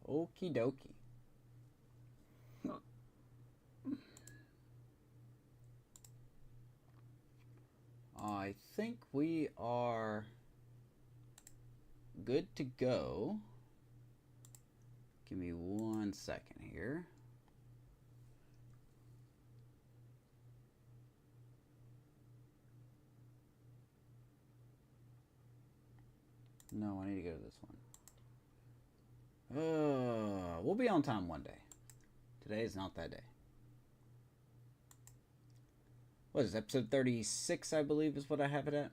Okie dokie. I think we are good to go. Give me 1 second here. No, I need to go to this one. We'll be on time one day. Today is not that day. What is this, episode 36, I believe, is what I have it at.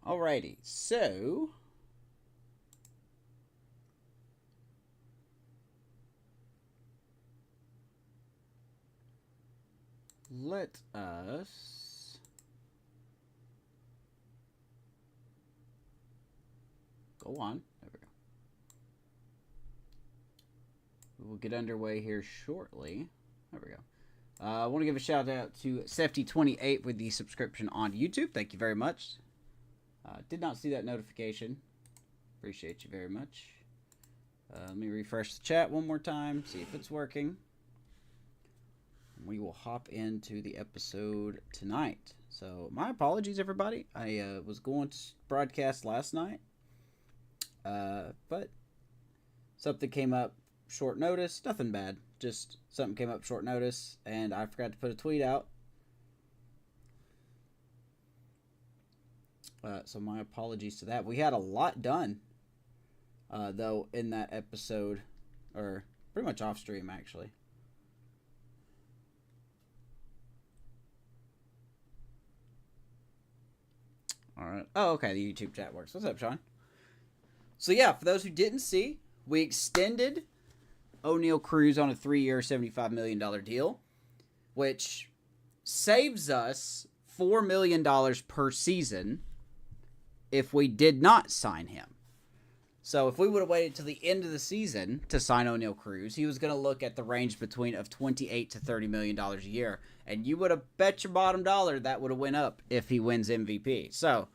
Alrighty, so let us go on. There we go. We will get underway here shortly. There we go. I want to give a shout out to Sefty28 with the subscription on YouTube. Thank you very much. Did not see that notification. Appreciate you very much. Let me refresh the chat one more time, see if it's working. We will hop into the episode tonight. So my apologies, everybody. I was going to broadcast last night, but something came up short notice. Nothing bad, just something came up short notice, and I forgot to put a tweet out. So my apologies to that. We had a lot done, though, in that episode, or pretty much off stream, actually. All right. Oh, okay. The YouTube chat works. What's up, Sean? So, yeah, for those who didn't see, we extended Oneil Cruz on a 3-year, $75 million deal, which saves us $4 million per season if we did not sign him. So if we would have waited till the end of the season to sign Oneil Cruz, he was going to look at the range between of $28 to $30 million a year. And you would have bet your bottom dollar that would have went up if he wins MVP. So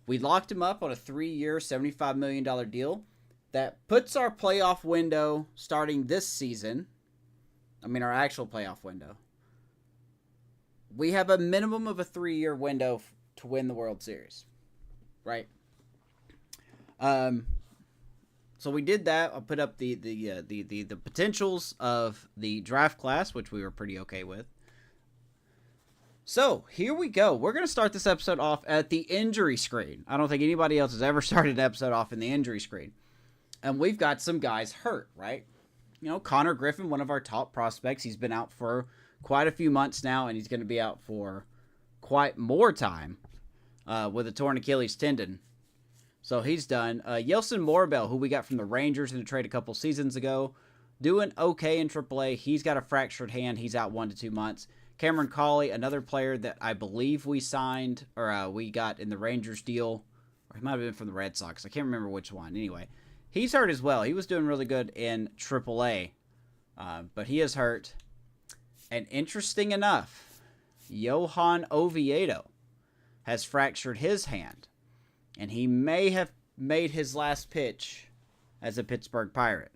we locked him up on a 3-year, $75 million deal that puts our playoff window starting this season. I mean, our actual playoff window. We have a minimum of a 3-year window to win the World Series. Right. So we did that. I'll put up the potentials of the draft class, which we were pretty okay with. So here we go. We're going to start this episode off at the injury screen. I don't think anybody else has ever started an episode off in the injury screen. And we've got some guys hurt, right? You know, Connor Griffin, one of our top prospects, he's been out for quite a few months now, and he's going to be out for quite more time. With a torn Achilles tendon. So he's done. Yeltsin Morabel, who we got from the Rangers in a trade a couple seasons ago, doing okay in AAA. He's got a fractured hand. He's out 1 to 2 months. Cameron Cawley, another player that I believe we signed, or we got in the Rangers deal, or he might have been from the Red Sox. I can't remember which one. Anyway, he's hurt as well. He was doing really good in AAA, but he is hurt. And interesting enough, Johan Oviedo has fractured his hand, and he may have made his last pitch as a Pittsburgh Pirate.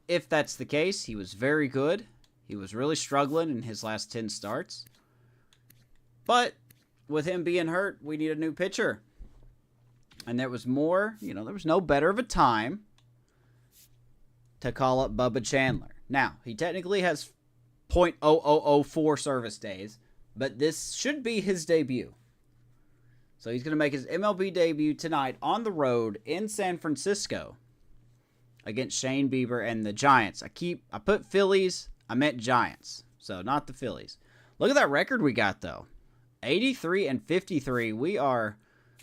If that's the case, he was very good. He was really struggling in his last 10 starts. But with him being hurt, we need a new pitcher. And there was more, there was no better of a time to call up Bubba Chandler. Now, he technically has .0004 service days, but this should be his debut. So he's going to make his MLB debut tonight on the road in San Francisco against Shane Bieber and the Giants. I put Phillies, I meant Giants. So not the Phillies. Look at that record we got, though. 83 and 53. We are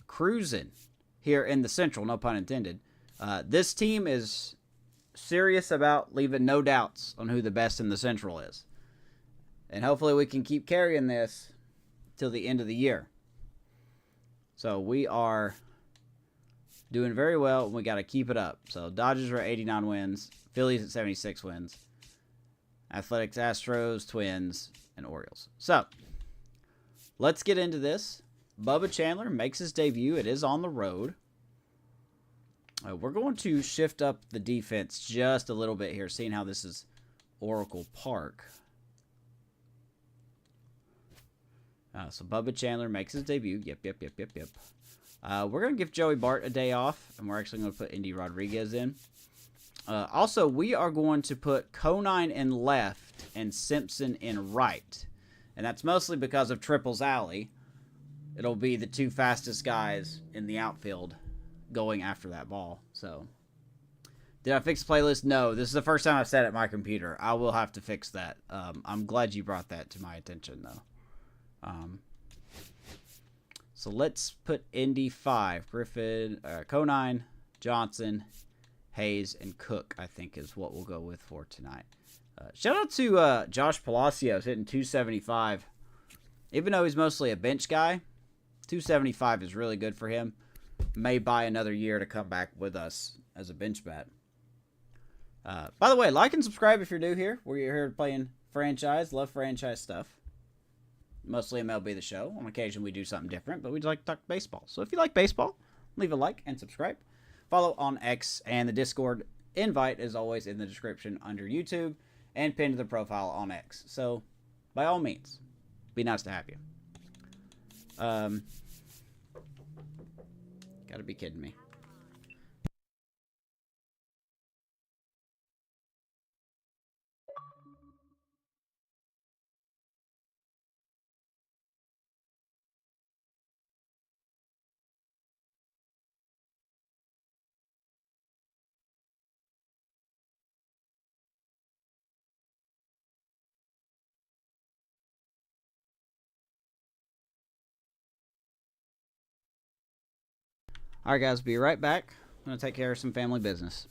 cruising here in the Central, no pun intended. This team is serious about leaving no doubts on who the best in the Central is. And hopefully we can keep carrying this till the end of the year. So we are Doing very well, and we got to keep it up. So Dodgers are at 89 wins. Phillies at 76 wins. Athletics, Astros, Twins, and Orioles. So, let's get into this. Bubba Chandler makes his debut. It is on the road. We're going to shift up the defense just a little bit here, seeing how this is Oracle Park. So Bubba Chandler makes his debut. Yep. We're going to give Joey Bart a day off, and we're actually going to put Indy Rodriguez in. Also, we are going to put Conine in left and Simpson in right. And that's mostly because of Triple's alley. It'll be the two fastest guys in the outfield going after that ball. So, did I fix the playlist? No, this is the first time I've said it at my computer. I will have to fix that. I'm glad you brought that to my attention, though. So let's put Indy 5. Griffin, Conine, Johnson, Hayes, and Cook, I think, is what we'll go with for tonight. Shout out to Josh Palacios hitting 275. Even though he's mostly a bench guy, 275 is really good for him. May buy another year to come back with us as a bench bat. By the way, like and subscribe if you're new here. We're here playing franchise. Love franchise stuff. Mostly MLB The Show. On occasion, we do something different, but we'd like to talk baseball. So if you like baseball, leave a like and subscribe. Follow on X, and the Discord invite is always in the description under YouTube and pinned to the profile on X. So, by all means, be nice to have you. Gotta be kidding me. Alright guys, be right back. I'm going to take care of some family business.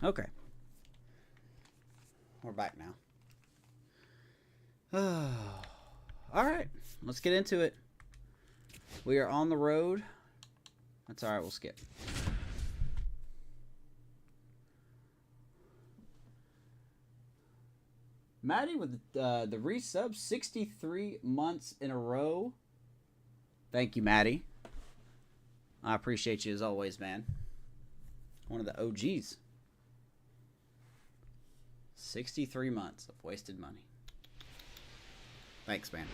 Okay. We're back now. Alright, let's get into it. We are on the road. That's alright, we'll skip. Maddie with the resub, 63 months in a row. Thank you, Maddie. I appreciate you as always, man. One of the OGs. 63 months of wasted money. Thanks, man.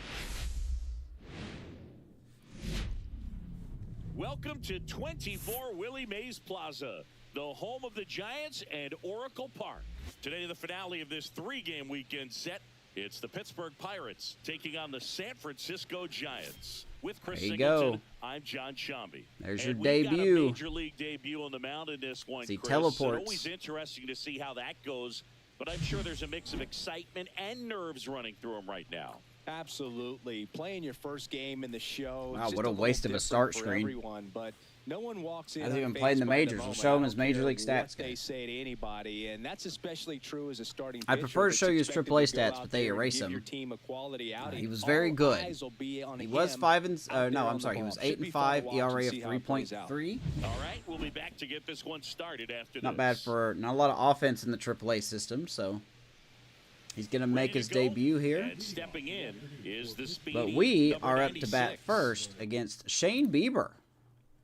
Welcome to 24 Willie Mays Plaza, the home of the Giants and Oracle Park. Today, the finale of this 3-game weekend set. It's the Pittsburgh Pirates taking on the San Francisco Giants. With Chris Singleton, I'm John Shambi. There's your debut. Got a debut. major league debut on the mound in this one, He Chris. teleports. It's always interesting to see how that goes, but I'm sure there's a mix of excitement and nerves running through him right now. Absolutely. Playing your first game in the show. Wow, what a waste of a start screen. Everyone, but no one walks in. Hasn't even played in the majors. We'll show him his major league stats. They say to anybody, and that's especially true as a starting I pitcher prefer to show you his AAA to go stats, out but they there and erase give him. your team a quality outing. He was very good. Eyes will be on He him was 5 and no, I'm sorry. He ball. was Should 8 be and fun 5, to watch ERA and of see how it plays out. 3.3. All right, we'll be back to get this one started after Not this. bad for not a lot of offense in the AAA system, so he's going to make his debut here. And stepping in is the speedy But we number are up to 96. bat first against Shane Bieber,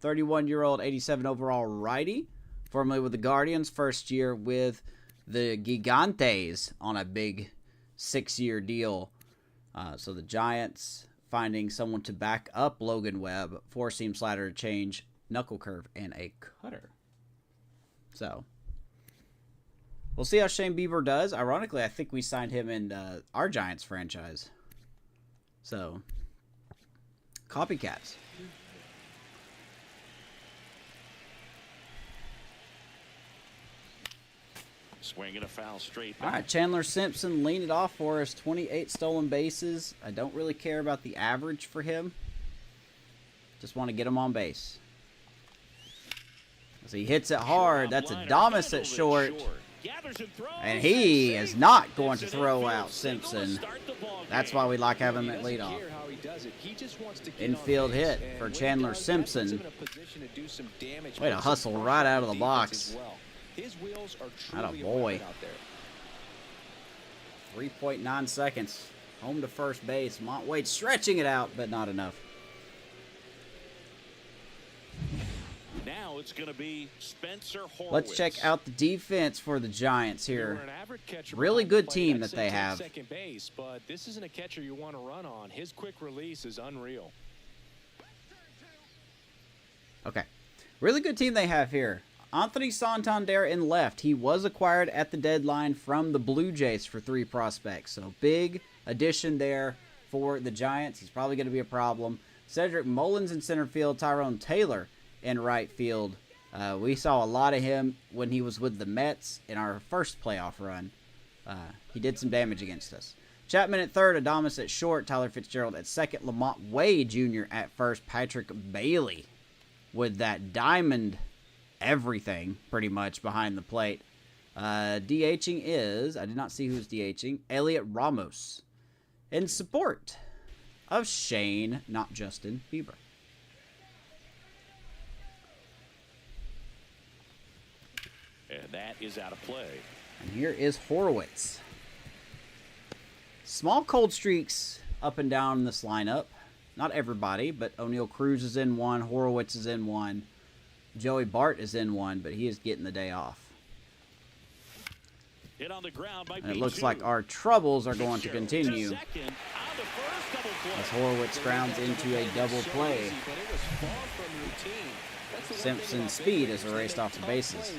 31-year-old, 87 overall righty, formerly with the Guardians, first year with the Gigantes on a big 6-year deal. So the Giants finding someone to back up Logan Webb, 4-seam slider to change, knuckle curve, and a cutter. So we'll see how Shane Bieber does. Ironically, I think we signed him in our Giants franchise. So, copycats. Swinging a foul straight All back. right, Chandler Simpson leaned it off for us. 28 stolen bases. I don't really care about the average for him. Just want to get him on base. As he hits it hard. That's Adames at short. And he is not going to throw out Simpson. That's why we like having him at leadoff. Infield hit for Chandler Simpson. Way to hustle right out of the box. Atta boy. 3.9 seconds. Home to first base. Montwade stretching it out, but not enough. Now it's going to be Spencer Horwitz. Let's check out the defense for the Giants here. Really good team that they have. Second base, but this isn't a catcher you want to run on. His quick release is unreal. Okay. Really good team they have here. Anthony Santander in left. He was acquired at the deadline from the Blue Jays for 3 prospects. So big addition there for the Giants. He's probably going to be a problem. Cedric Mullins in center field. Tyrone Taylor in right field. We saw a lot of him when he was with the Mets in our first playoff run. He did some damage against us. Chapman at third, Adames at short, Tyler Fitzgerald at second, Lamont Wade Jr. at first, Patrick Bailey with that diamond everything pretty much behind the plate. DHing is, I did not see who's DHing, Elliot Ramos in support of Shane, not Justin Bieber. And that is out of play. And here is Horwitz. Small cold streaks up and down this lineup. Not everybody, but O'Neal Cruz is in one. Horowitz is in one. Joey Bart is in one, but he is getting the day off. Hit on the ground by And it looks like our troubles are going to continue as Horowitz grounds into a double play. Simpson's speed is erased off the bases.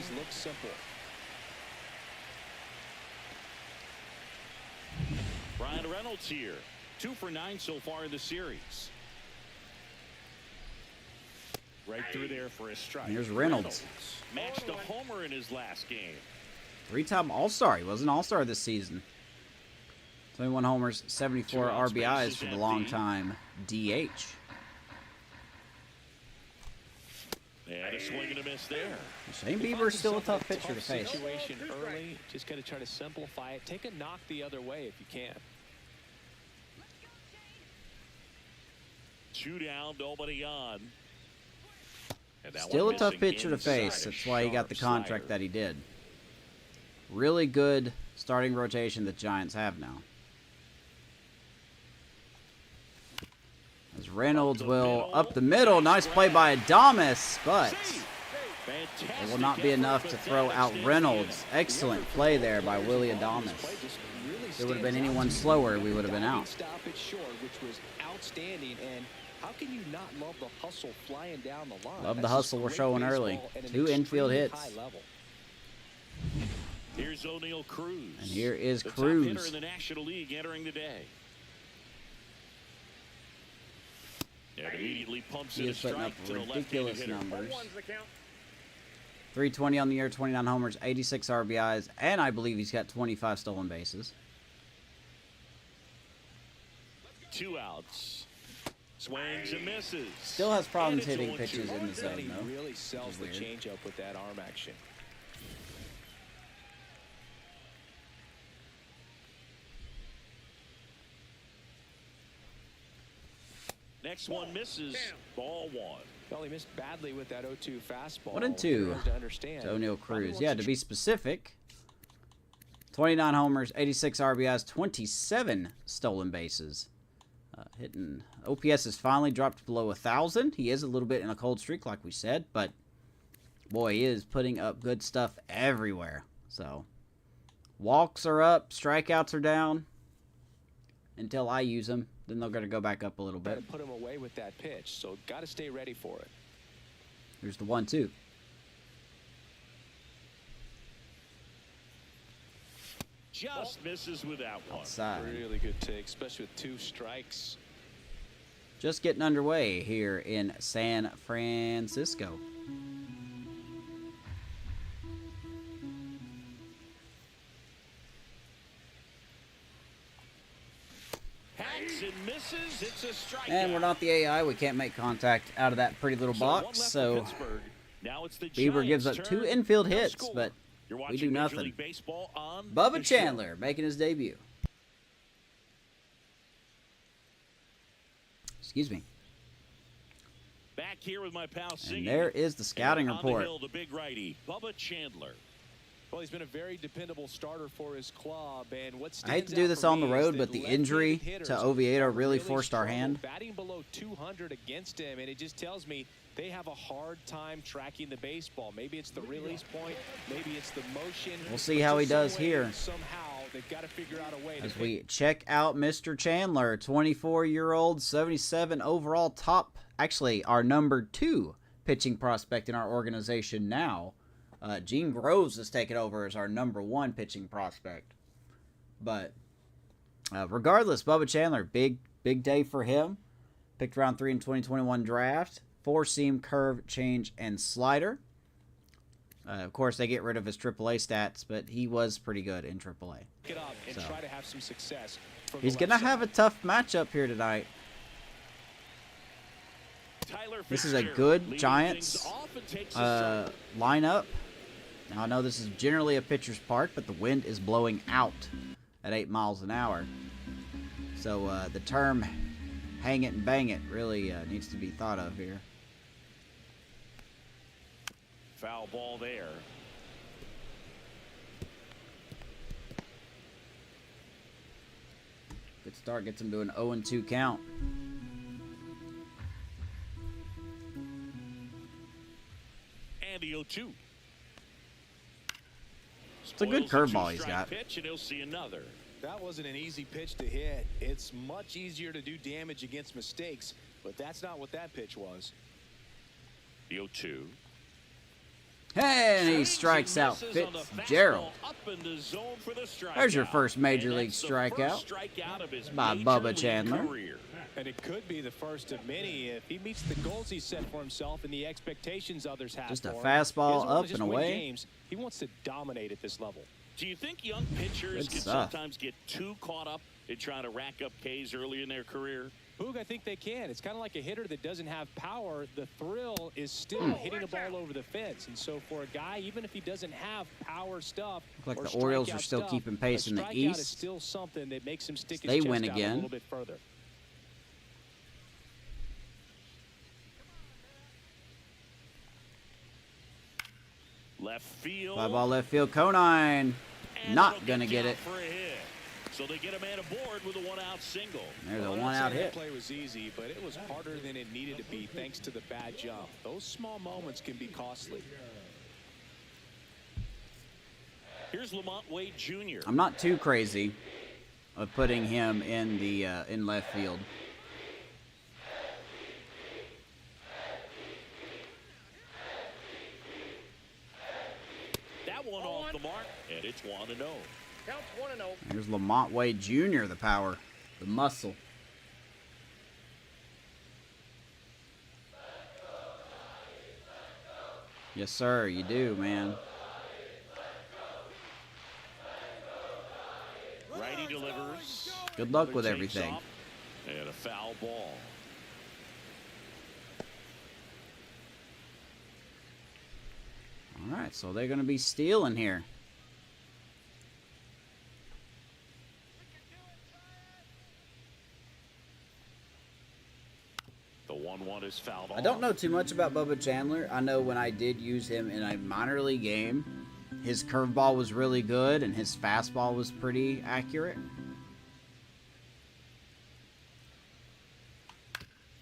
Brian Reynolds here. 2 for 9 so far in the series. Right through there for a strike. Here's Reynolds. Matched a homer in his last game. 3-time All-Star. He was an All-Star this season. 21 homers, 74 RBIs for the long-time DH. And a swing and a miss there. Shane Bieber is still a tough pitcher to face. Situation early, just got to try to simplify it. Take a knock the other way if you can. 2 down, nobody on. Still a tough pitcher to face. That's why he got the contract that he did. Really good starting rotation the Giants have now. As Reynolds will up the middle. Nice play by Adames, but It will not be enough to throw out Reynolds. Excellent play there by Willie Adames. If it would have been anyone slower, we would have been out. Stop it short, which was outstanding. And how can you not love the hustle flying down the line? Love the hustle we're showing early. 2 infield hits. Here's O'Neal Cruz. And here is the Cruz. top hitter in the National League entering the day. And immediately pumps He in a is putting up strike to the ridiculous left-handed hitter. numbers. 320 on the year, 29 homers, 86 RBIs, and I believe he's got 25 stolen bases. 2 outs. Swings and misses. Still has problems And it's hitting 0-2. pitches in the zone, He though. really sells the weird. changeup with that arm action. Next one misses. Ball 1. Well, he missed badly with that 0-2 fastball. 1-2 Hard to understand. to O'Neal Probably Cruz. wants Yeah, to to be specific, 29 homers, 86 RBIs, 27 stolen bases. Hitting OPS has finally dropped below 1,000. He is a little bit in a cold streak, like we said, but boy, he is putting up good stuff everywhere. So, walks are up, strikeouts are down until I use them. Then they're going to go back up a little Got bit. to put him away with that pitch, so got to stay ready for it. Here's the 1-2. Just misses with that one. Outside. Really good take, especially with 2 strikes. Just getting underway here in San Francisco. Hacks and misses. It's a strikeout. And we're not the AI. We can't make contact out of that pretty little box. one left for So Pittsburgh. Now it's the Bieber gives Giants' up 2 turn. infield No hits, score. but You're we watching do Major nothing. League Baseball on Bubba the show. Chandler making his debut. Excuse me. Back here with my pal C. And there is the scouting And report. On the hill, the big righty, Bubba Chandler. Well, he's been a very dependable starter for his club, and what I hate to stands do out this for on the me is road, that but the left-handed injury hitters to Oviedo have really forced our struggled hand. Batting below 200 against him, and it just tells me they have a hard time tracking the baseball. Maybe it's the release point, maybe it's the motion. We'll see how he Just does some way, here. Somehow they've got to figure out a way As to we check out Mr. Chandler, 24-year-old, 77 overall, top, actually our number 2 pitching prospect in our organization now. Gene Groves has taken over as our number 1 pitching prospect. But regardless, Bubba Chandler, big day for him. Picked round 3 in 2021 draft. 4-seam, curve, change, and slider. Of course, they get rid of his AAA stats, but he was pretty good in AAA. pick it up and So. try to have some success. From He's the going to left have a side. tough matchup here tonight. Tyler This is a Fitzgerald good leading Giants things off and takes a strike. lineup. Now, I know this is generally a pitcher's park, but the wind is blowing out at 8 miles an hour. So the term hang it and bang it really needs to be thought of here. Foul ball there. Good start, gets him to an 0-2 count. And the 0-2. It's a good Spoils the curveball he's 2-strike got. Pitch, and he'll see another. That wasn't an easy pitch to hit. It's much easier to do damage against mistakes, but that's not what that pitch was. The 0-2. And he Swings strikes and out misses on the Fitzgerald. fastball up in the zone for the strikeout. There's your first major And league that's the strikeout first strikeout of his by major Bubba league Chandler. career. And it could be the first of many if he meets the goals he set for himself and the expectations others have Just a for him. fastball He doesn't wanna up just and win away. Games. He wants to dominate at this level. Do you think young pitchers Good can stuff. sometimes get too caught up in trying to rack up Ks early in their career? Boog, I think they can. It's kind of like a hitter that doesn't have power. The thrill is still hitting the ball over the fence. And so for a guy, even if he doesn't have power stuff, Look like or the Orioles are strikeout still stuff, keeping pace a in the strikeout East. is still something that makes him stick his They chest win out again. a little bit further. Left field. Fly ball left field, Conine. And Not it'll gonna get down it. for a hit. So they get a man aboard with a one-out single. There's a Well, I'm not one-out saying hit. That play was easy, but it was harder than it needed to be thanks to the bad jump. Those small moments can be costly. Here's Lamont Wade Jr. I'm not too crazy of putting him in the in left field. That one off the mark, and it's 1-0. Counts 1-0. There's Lamont Wade Jr., the power, the muscle. Yes, sir, you do, man. Righty delivers. Good luck with Another everything. chase-off, and a foul ball. All right, so they're going to be stealing here. The 1-1 is fouled off. I don't know too much about Bubba Chandler. I know when I did use him in a minor league game, his curveball was really good and his fastball was pretty accurate.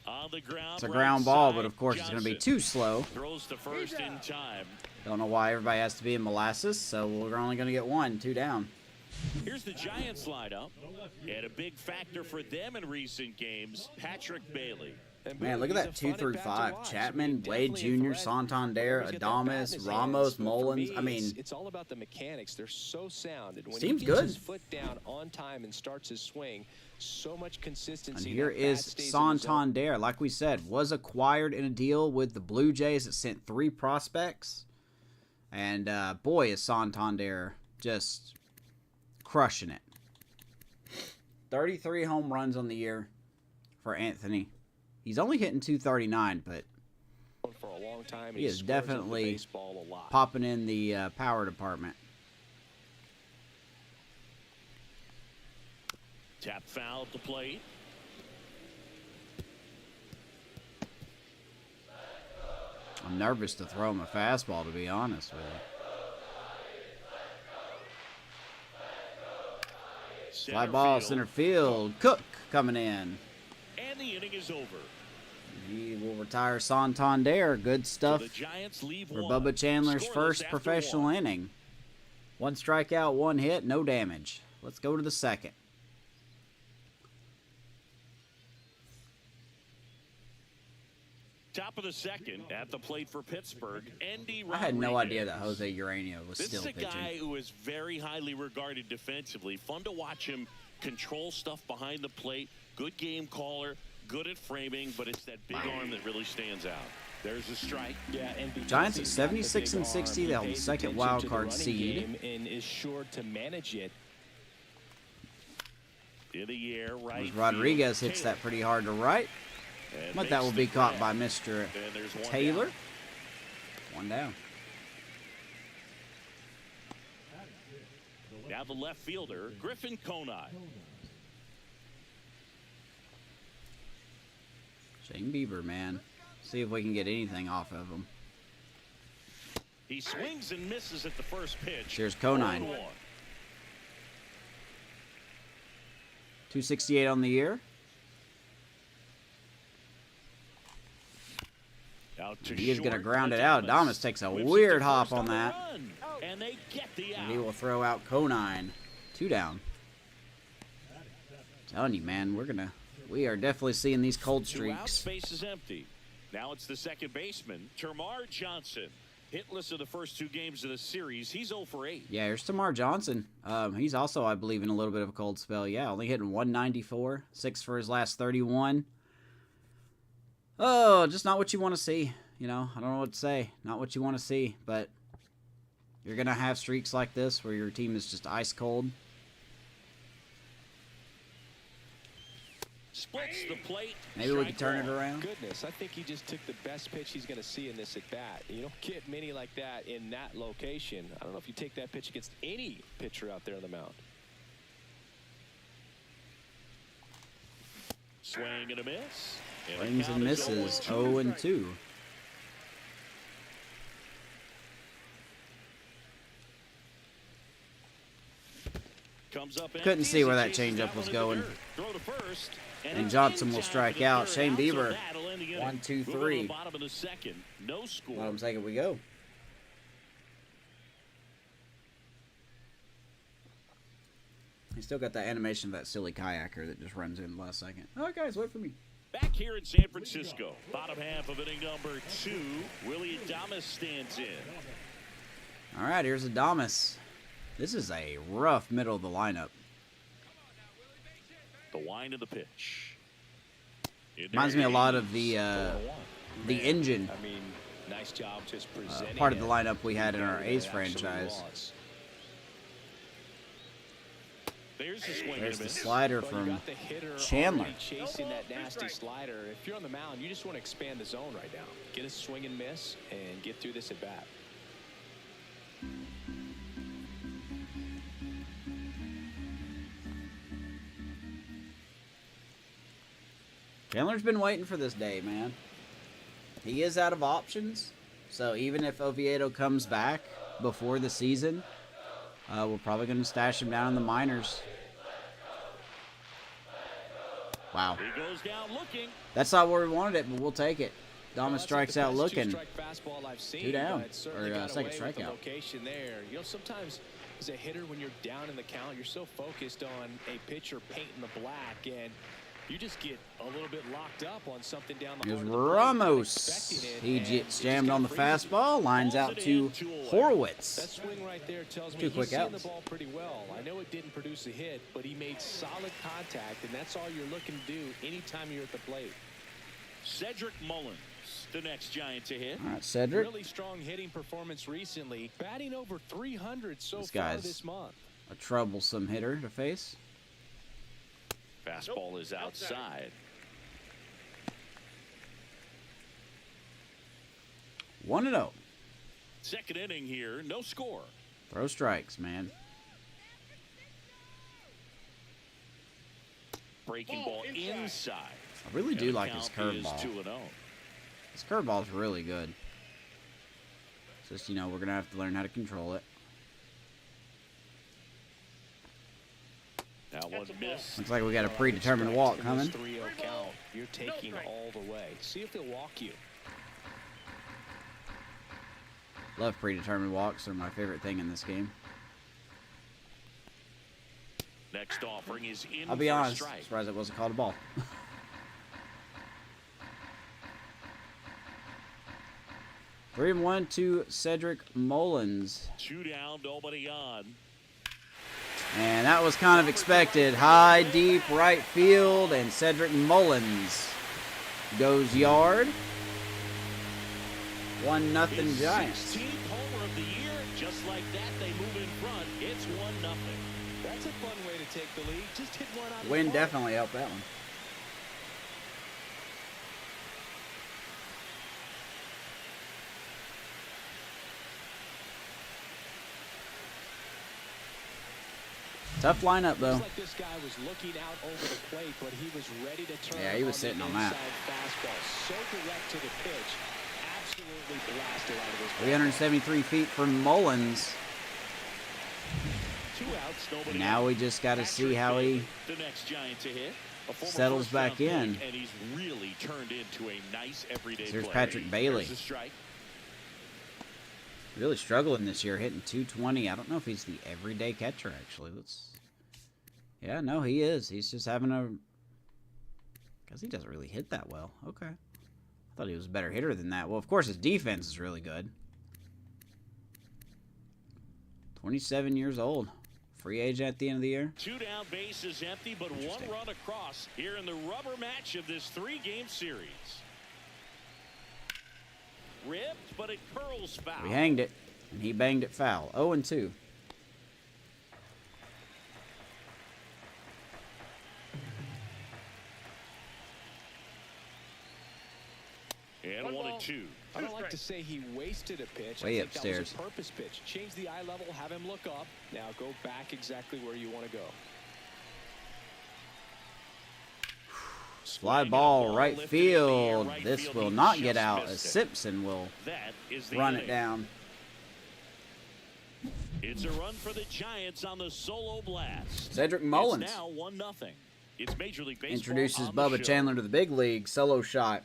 On the ground, It's a right ground ball, side, but of course it's going to be Johnson too slow. throws to first in time. Don't know why everybody has to be in molasses, so we're only going to get one, 2 down. Here's the Giants lineup, and a big factor for them in recent games, Patrick Bailey. And Man, boom, look at he's that a 2 fun through at-bat to 5. watch. Chapman, I mean, Wade definitely Jr., a threat. Santander, Always got that bat in Adames, his Ramos, hands, but for Mullins. me, I mean, it's all about the mechanics. They're so sound. And when Seems he gets good. his foot down on time and starts his swing, so much and consistency. here that bat is stays in the zone. Santander. Like we said, was acquired in a deal with the Blue Jays that sent 3 prospects. And boy, is Santander just crushing it. 33 home runs on the year for Anthony. He's only hitting 239, but For a long time, and he is scores with the definitely baseball a lot. popping in the power department. Tap foul at the plate. I'm nervous to throw him a fastball, to be honest with you. Fly ball, center field. Cook coming in. And the inning is over. He will retire Santander. Good stuff The Giants leave for one. Bubba Chandler's Scoreless first after professional one. inning. 1 strikeout, 1 hit, no damage. Let's go to the second. Top of the second at the plate for Pittsburgh, Andy Rodriguez. I had no idea that Jose Urania was This still is a pitching. guy who is very highly regarded defensively. Fun to watch him control stuff behind the plate. Good game caller, good at framing, but it's that big arm that really stands out. There's a strike. Yeah, and because Giants at he's got the 76 big and 60, arm, they hold he the pays second attention wild to the card running seed. game and is sure to manage it. In the air, right. Rodriguez field. hits that pretty hard to right, And but that makes will the be caught grab. by Mr. And there's one Taylor. down. 1 down. Now the left fielder, Griffin Conine. Shane Bieber, man. See if we can get anything off of him. He swings and misses at the first pitch. Here's Conine. 0-1. 268 on the year. Out to He is going to short, ground it out. Adames takes a whips it weird to hop first on the that. run, and they get the out. And he will throw out Conine. 2 down. Telling you, man, we are definitely seeing these cold 2 outs, streaks. space is empty. Now it's the second baseman, Termarr Johnson. Hitless in the first 2 games of the series. He's 0 for 8. Yeah, here's Tamar Johnson. He's also, I believe, in a little bit of a cold spell. Yeah, only hitting 194, 6 for his last 31. Oh, just not what you want to see. You know, I don't know what to say. Not what you want to see, but you're going to have streaks like this where your team is just ice cold. Splits the plate. Maybe we strike could turn it one. around. Goodness, I think he just took the best pitch he's going to see in this at bat. You don't get many like that in that location. I don't know if you take that pitch against any pitcher out there on the mound. Swing and a miss. And the Swings count and is misses. 0-2. 0 and 2. Comes up Couldn't empty see as where he that chases changeup one was in the going. dirt. Throw to first, And it's Johnson in will time strike for the out. third Shane out, so Bieber, that'll end the inning. 1, 2, Moving to 3. the bottom of the second. No score. Let him take it, we go. He still got that animation of that silly kayaker that just runs in the last second. Oh, guys, wait for me. Back here in San Francisco, bottom half of inning number 2, Willie Adames stands in. All right, here's Adames. This is a rough middle of the lineup. The wind of the pitch. Reminds me a lot of the engine. I mean, nice job just presenting Part of the lineup we had in our A's franchise. There's the swing. There's the slider from Chandler. Chasing that nasty slider. If you're on the mound, you just want to expand the zone right now. Get a swing and miss and get through this at bat. Chandler's been waiting for this day, man. He is out of options, so even if Oviedo comes back before the season, we're probably going to stash him down in the minors. Wow. He goes down looking. That's not where we wanted it, but we'll take it. Adames strikes out looking. 2 down, or second strikeout. There. You know, sometimes as a hitter, when you're down in the count, you're so focused on a pitcher painting the black, and you just get a little bit locked up on something down the Here's heart of the Ramos. plate, He and gets it jammed just on the kinda freezes. fastball, lines out to Horwitz. That swing right there tells me Two he's quick seeing outs. the ball pretty well. I know it didn't produce a hit, but he made solid contact, and that's all you're looking to do anytime you're at the plate. Cedric Mullins, the next Giant to hit. All right, Cedric. Really strong hitting performance recently, batting over 300 so This far guy's this month. a troublesome hitter to face. Fastball is outside. 1-0. Second inning here, no score. Throw strikes, man. Breaking ball inside. I really do And the like his count is curveball. 2-0. His curveball's really good. It's just, you know, we're going to have to learn how to control it. That one missed. Looks like we got a predetermined walk coming. 3-0 count. You're taking all the way. See if they'll walk you. Love predetermined walks. They're my favorite thing in this game. Next offering is in. I'll be for a honest. strike. Surprised it wasn't called a ball. 3-1 to Cedric Mullins. 2 down, nobody on. And that was kind of expected. High, deep, right field, and Cedric Mullins goes yard. 1-0 His Giants. 16th homer of the year. Just like that, they move in front. It's 1-0. That's a fun way to take the lead. Just hit one out of Wind the park. definitely helped that one. Tough lineup, though. Looks like this guy was looking out over the plate, but he was ready to turn. Yeah, he was on sitting the on that. inside fastball. So direct to the pitch. Absolutely blasted out of this. 373 feet from Mullins. 2 outs, nobody And now on. we just got to see how he The next Giant to hit. A former settles first-round back in. pick, and he's really turned into a nice everyday Here's player. Patrick Bailey. There's a strike. really struggling this year, hitting 220. I don't know if he's the everyday catcher, actually. Yeah, no, he is. He's just having a... Because he doesn't really hit that well. Okay. I thought he was a better hitter than that. Well, of course, his defense is really good. 27 years old. Free agent at the end of the year. 2 down, bases empty, but 1 run across here in the rubber match of this 3-game series. Ripped, but it curls foul. We hanged it, and he banged it foul. 0-2. And 1-2. I don't like to say he wasted a pitch. Way I think upstairs. That was a purpose pitch. Change the eye level, have him look up. Now go back exactly where you want to go. Fly ball, right field. This will not get out as Simpson will That is the run it inning. down. It's a run for the Giants on the solo blast. Cedric Mullins It's now 1-0. It's Major League Baseball. introduces on the Bubba show. Chandler to the big league. Solo shot.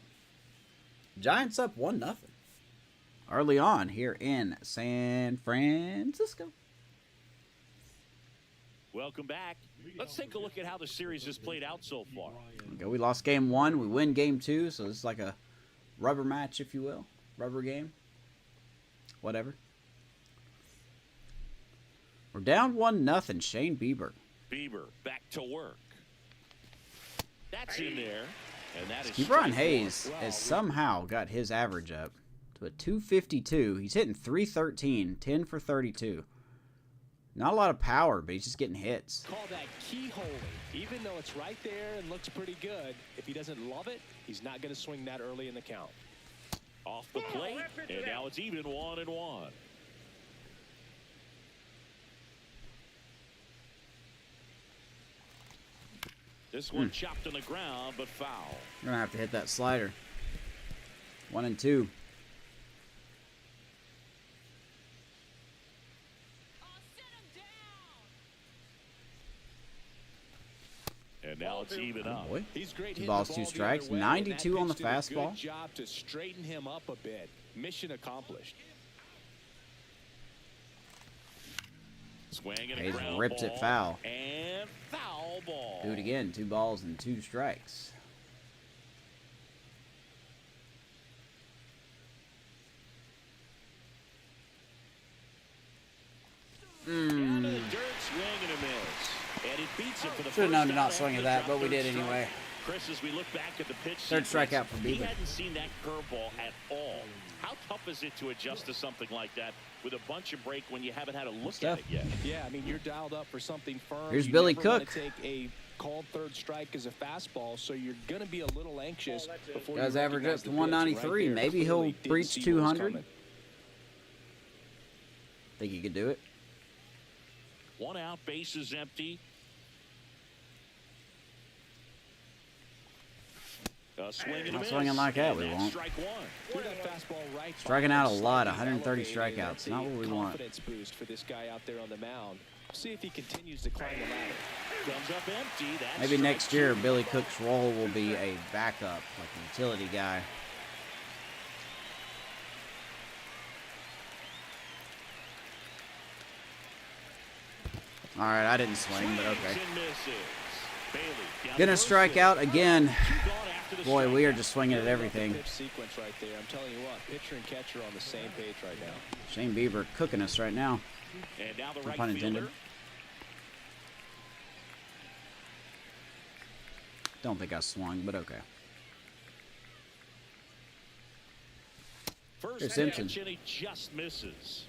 Giants up 1-0. Early on here in San Francisco. Welcome back. Let's take a look at how the series has played out so far. Okay, we lost game 1. We win game 2, so it's like a rubber match, if you will. Rubber game. Whatever. We're down 1-0. Shane Bieber. Bieber back to work. That's in there. And that is Kebron Hayes has somehow got his average up to a 252. He's hitting 313, 10 for 32. Not a lot of power, but he's just getting hits. Call that keyholing. Even though it's right there and looks pretty good, if he doesn't love it, he's not going to swing that early in the count. Off the plate, and now it's even 1-1. This one chopped on the ground, but foul. We're going to have to hit that slider. 1-2. And now it's even up. Boy. He's great. 2 balls, 2 strikes. 92 on the fastball. Good job to straighten him up a bit. Mission accomplished. Swing and Hayes a ground rips ball, it foul. and foul ball. Do it again. 2 balls and 2 strikes. Down to the dirt, swing and a miss. And it beats him for the Should have known to first not out swing after at the that, drop but we third did strike. anyway. Chris, as we look back at the pitch Third sequence, strikeout for he Bieber. hadn't seen that curveball at all. How tough is it to adjust to something like that with a bunch of break when you haven't had a look at it yet? Yeah, I mean, you're dialed up for something firm. Here's You Billy never wanna Cook. Take a called third strike as a fastball, so you're going to be a little anxious before Guys you average up recognize to the pitch. 193. Right there, Maybe he'll clearly didn't breach see what was 200. coming. Think he could do it? 1 out, bases empty. Swing and a Not miss. swinging like that, we And that's won't. Strike 1. Threw that fastball right Striking by out a him, lot, slightly 130 elevated. strikeouts. It's a Not what we want. confidence boost for this guy out there on the mound. See if he continues to climb the ladder. Comes up empty. That's Maybe strike next year, 2. Billy Cook's role will be a backup, like a utility guy. All right, I didn't swing, but okay. Swings and misses. Bailey down Gonna to first strike base. out again. Two gone after the Boy, we are strikeout. just swinging at everything. Pitch sequence right there. I'm telling you what, pitcher and catcher on the same page right now. Shane Bieber cooking us right now. And now the No right pun intended. fielder. Don't think I swung, but okay. First Here's pitch, Simpson. and he just misses.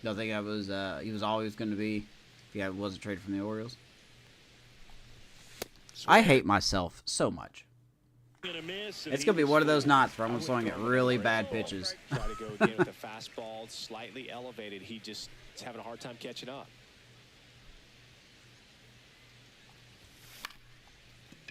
Don't think I was. He was always going to be. If he wasn't traded from the Orioles. I hate myself so much. And a miss, and It's he going to be was one of those third. nights where I'm going to swing at really bad pitches. Try to go again with the fastball slightly elevated. He just is having a hard time catching up.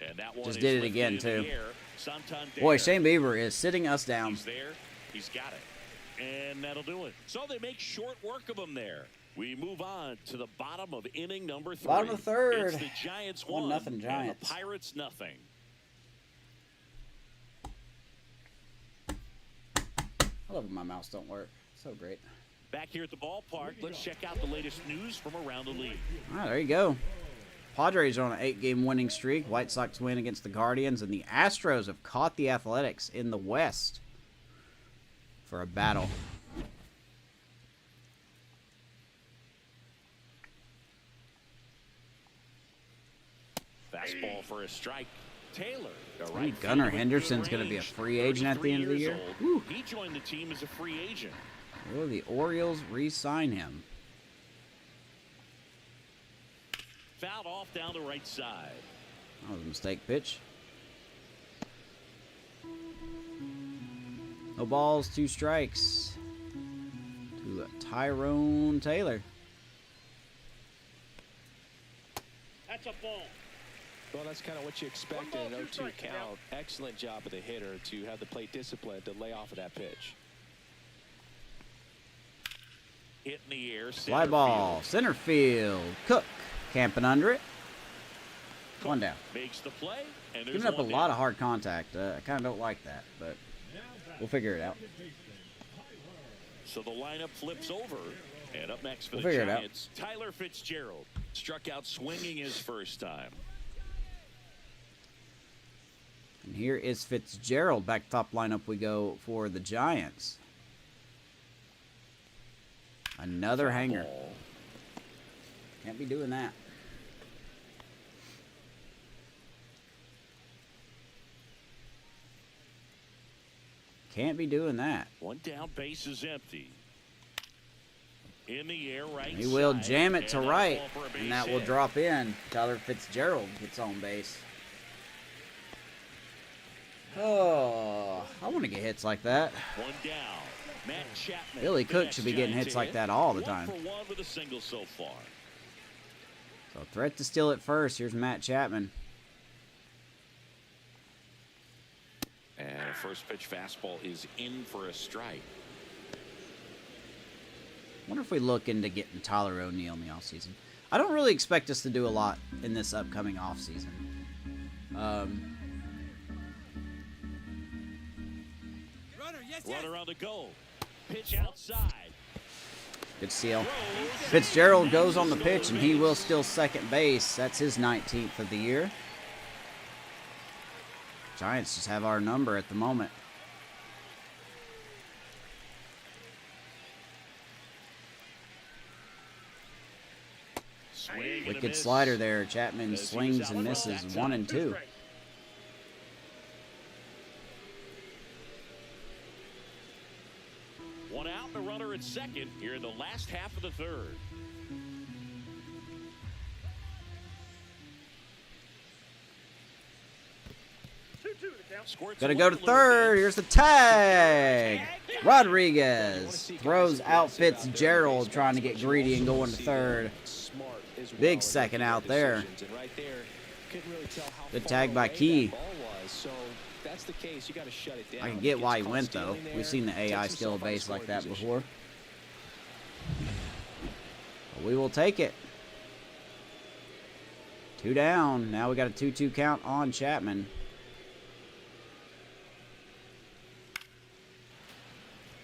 And that one Just is did it lifted again, in the too. air. Santander. Boy, Shane Bieber is sitting us down. He's there. He's got it. And that'll do it. So they make short work of him there. We move on to the bottom of inning number 3. Bottom of the third. It's the Giants 1-0 1 and Giants. the Pirates nothing. I love when my mouse don't work. So great. Back here at the ballpark, let's check out the latest news from around the league. All right, there you go. Padres are on an 8-game winning streak. White Sox win against the Guardians, and the Astros have caught the Athletics in the West for a battle. Fastball for a strike. Taylor, the Ooh, right Gunnar fielder with Henderson's good gonna be a range, free agent at the end of the 33 year. years Woo. old. He joined the team as a free agent. Will the Orioles re-sign him? Fouled off down the right side. That was a mistake pitch. No balls, 2 strikes to Tyrone Taylor. That's a ball. Well, that's kind of what you expect in an 0-2 count. Excellent job of the hitter to have the plate discipline to lay off of that pitch. Hit in the air. Fly ball, center field. Cook camping under it. One down. Makes the play. And there's Giving up a one lot down. of hard contact. I kind of don't like that, but we'll figure it out. So the lineup flips over. And up next for We'll the figure it out. Giants, Tyler Fitzgerald struck out swinging his first time. And here is Fitzgerald. Back top lineup we go for the Giants. Another hanger. Can't be doing that. Can't be doing that. One down, base is empty. In the air, right He will side, jam it to and right, that'll fall for a and base that will hit. drop in. Tyler Fitzgerald gets on base. Oh, I want to get hits like that. One down. Matt Chapman. Billy the Cook next should be getting Giant hits to like hit. that all the 1 time. for 1 with a single so far. So threat to steal it first. Here's Matt Chapman. And a first pitch fastball is in for a strike. Wonder if we look into getting Tyler O'Neill in the offseason. I don't really expect us to do a lot in this upcoming offseason. Runner on the goal. Pitch outside. Good steal. Fitzgerald goes on the pitch, and he will steal second base. That's his 19th of the year. Giants just have our number at the moment. Swing and a Wicked miss. slider there. Chapman As he swings was and out misses that 1 time. and 2. One out and a runner at second here in the last half of the third. Squirts Gonna it go up to a little third. bit. Here's the tag. Rodriguez throws out Fitzgerald, trying to get greedy and going to third. Smart as well Big in second making out their there. decisions. And right there, couldn't really tell how Good far tag by away Key. that ball was. So that's the case. You got to shut it down. I can get why he Gets caught went, though. stealing there, We've seen the AI takes steal a himself out of base like scoring that position. before. But we will take it. 2 down. Now we got a 2-2 count on Chapman.